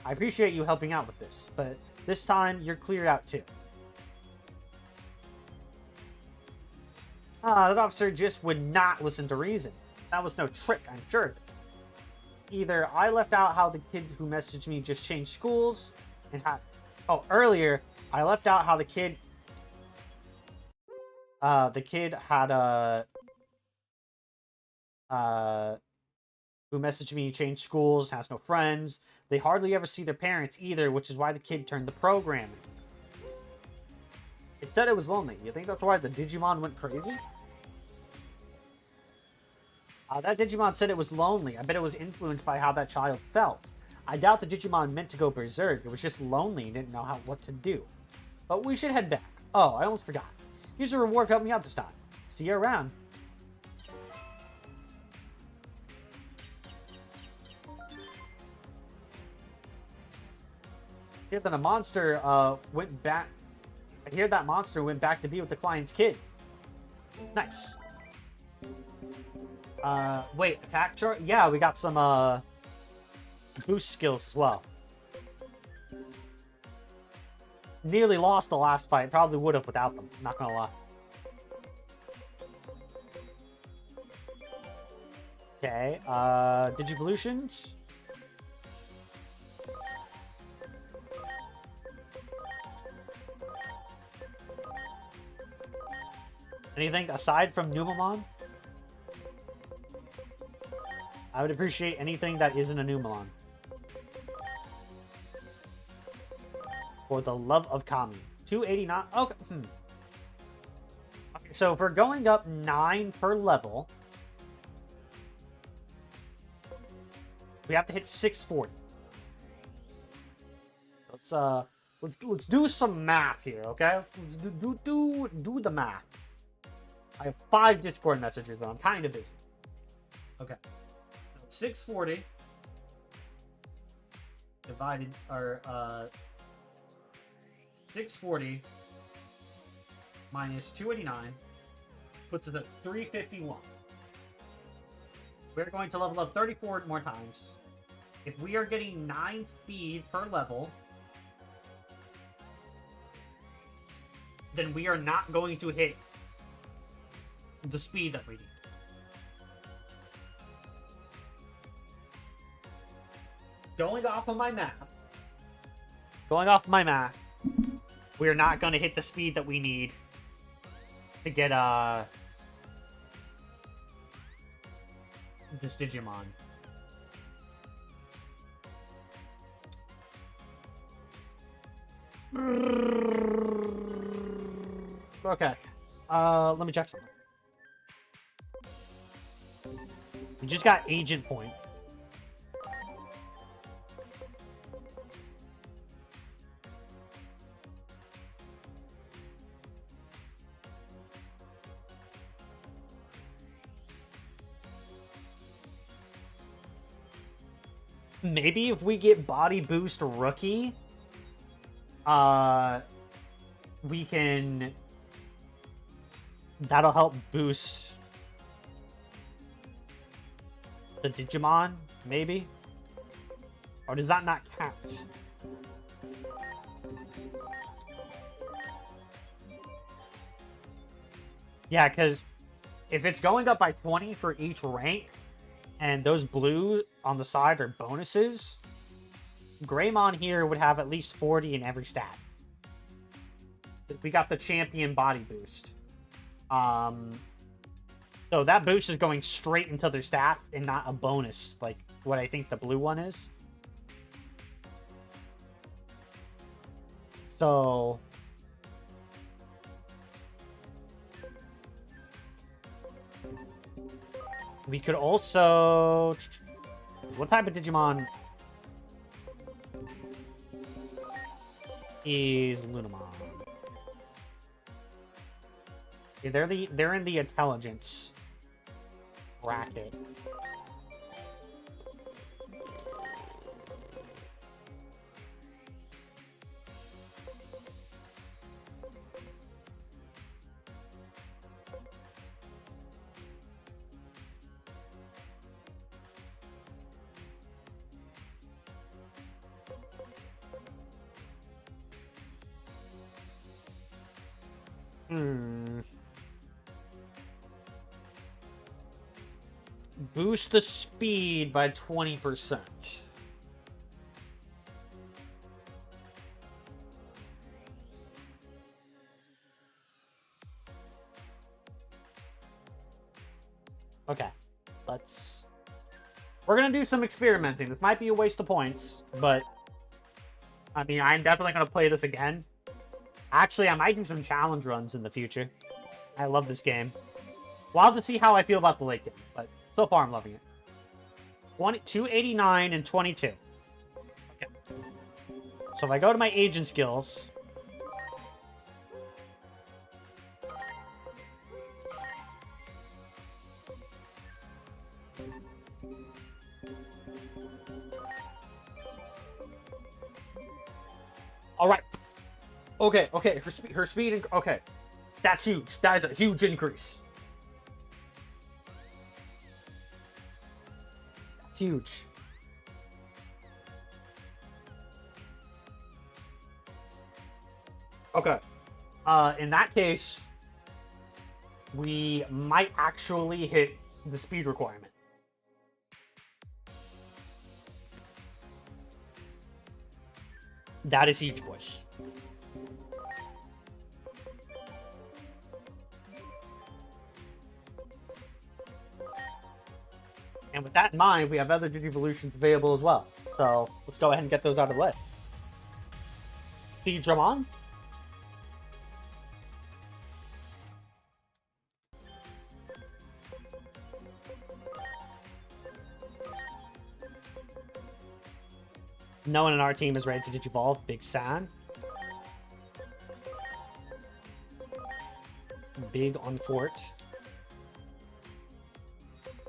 I appreciate you helping out with this, but this time you're cleared out too. That officer just would not listen to reason. That was no trick, I'm sure of it. Either I left out how the kids who messaged me just changed schools, and how... Oh, earlier, I left out how the kid had who messaged me changed schools, has no friends. They hardly ever see their parents either, which is why the kid turned to programming. It said it was lonely. You think that's why the Digimon went crazy? That Digimon said it was lonely. I bet it was influenced by how that child felt. I doubt the Digimon meant to go berserk. It was just lonely and didn't know what to do. But we should head back. Oh, I almost forgot. Here's a reward for helping me out this time. See you around. I hear that a monster went back. I hear that monster went back to be with the client's kid. Nice. Wait, attack chart? Yeah, we got some boost skills as well. Nearly lost the last fight. Probably would have without them. Not gonna lie. Okay, Digivolutions. Anything aside from Numamon? I would appreciate anything that isn't a Numamon. For the love of Kami. 289. Okay. Okay, so if we're going up 9 per level, we have to hit 640. Let's do some math here, okay? Let's do the math. I have 5 Discord messages, but I'm kind of busy. Okay. 640 divided, or 640 minus 289 puts us at 351. We're going to level up 34 more times. If we are getting 9 speed per level, then we are not going to hit the speed that we need. Going off of my math, we are not going to hit the speed that we need to get this Digimon. Okay. Let me check something. We just got agent points. Maybe if we get body boost rookie, we can... That'll help boost the Digimon, maybe? Or does that not count? Yeah, because if it's going up by 20 for each rank, and those blue on the side are bonuses, Greymon here would have at least 40 in every stat. We got the champion body boost. So that boost is going straight into their stat and not a bonus, like what I think the blue one is. So... we could also... What type of Digimon is Lunamon? Yeah, they're in the intelligence bracket. Boost the speed by 20%. Okay, let's... We're gonna do some experimenting. This might be a waste of points, but... I mean, I'm definitely gonna play this again. Actually, I might do some challenge runs in the future. I love this game. We'll have to see how I feel about the late game, but so far I'm loving it. 289 and 22. Okay. So if I go to my agent skills... Alright. Okay, her speed, okay. That's huge. That is a huge increase. That's huge. Okay. In that case, we might actually hit the speed requirement. That is huge, boys. And with that in mind, we have other Digivolutions available as well. So let's go ahead and get those out of the way. Speed Dramon. No one in our team is ready to Digivolve. Big San. Big on Fort.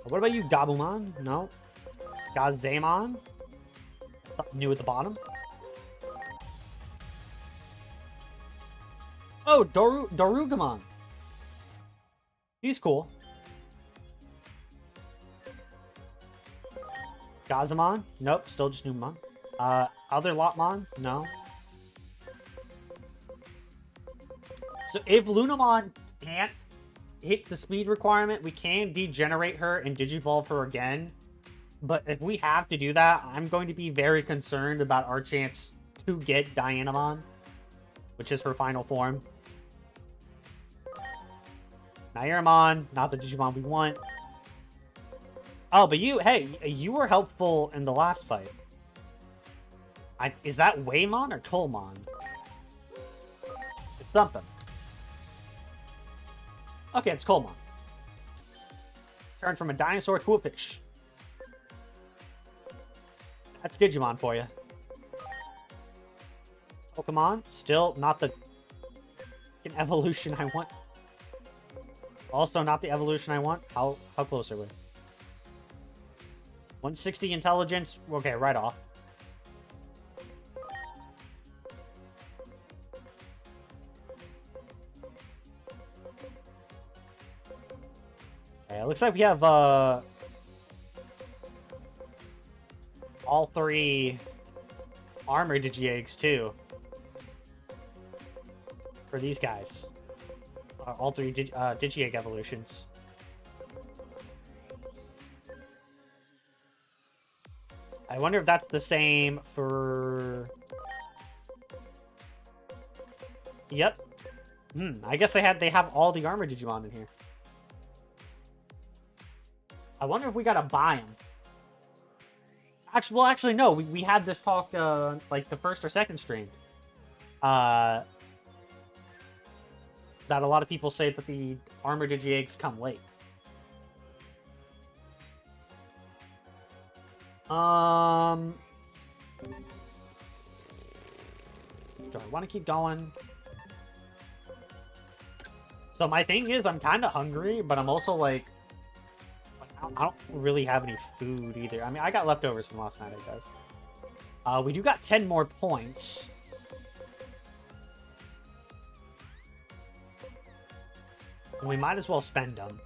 What about you, Gabumon? No. Gazamon? Something new at the bottom. Oh, Darugamon. He's cool. Gazamon? Nope, still just Numemon. Other Lotmon? No. So if Lunamon can't hit the speed requirement, we can degenerate her and digivolve her again. But if we have to do that, I'm going to be very concerned about our chance to get Dianamon, which is her final form. Nairamon, not the Digimon we want. Oh, but you were helpful in the last fight. Is that Waymon or Tolmon? something. Okay, it's Colemon. Turn from a dinosaur to a fish. That's Digimon for you. Pokemon, still not the evolution I want. Also not the evolution I want. How close are we? 160 intelligence. Okay, right off. Okay, it looks like we have all 3 armor Digi-Eggs too. For these guys. All 3 Digi-Egg evolutions. I wonder if that's the same for... Yep. I guess they have all the armor Digimon in here. I wonder if we gotta buy them. Actually, no. We had this talk, like, the first or second stream. That a lot of people say that the armor Digi-Eggs come late. Do I want to keep going? So my thing is, I'm kind of hungry, but I'm also like, I don't really have any food either. I mean, I got leftovers from last night, I guess. We do got 10 more points. We might as well spend them.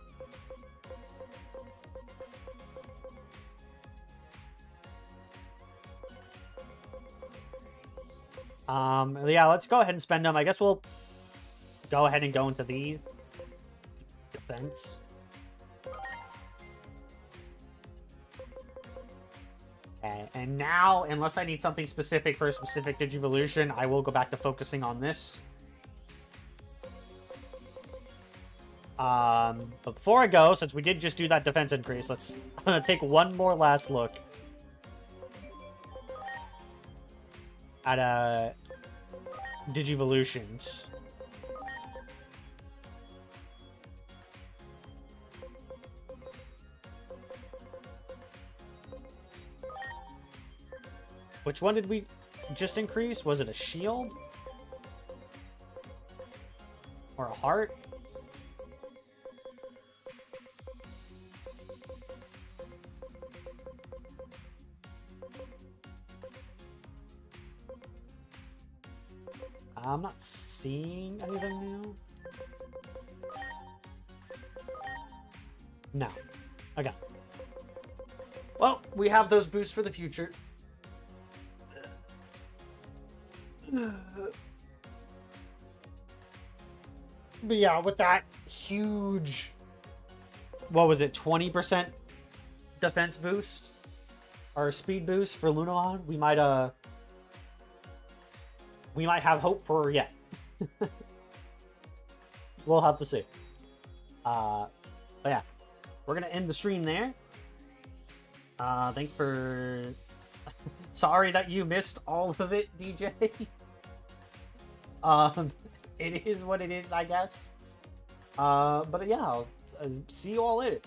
Yeah, let's go ahead and spend them. I guess we'll go ahead and go into these. Defense. Okay, and now, unless I need something specific for a specific Digivolution, I will go back to focusing on this. But before I go, since we did just do that defense increase, let's take one more last look at Digivolutions. Which one did we just increase? Was it a shield? Or a heart? I'm not seeing anything now. No. Okay. Well, we have those boosts for the future. But yeah, with that huge... What was it? 20% defense boost? Or speed boost for Lunamon? We might have hope for yet. We'll have to see. But yeah, we're gonna end the stream there. Thanks for... Sorry that you missed all of it, DJ. It is what it is, I guess. But yeah, I'll see you all later.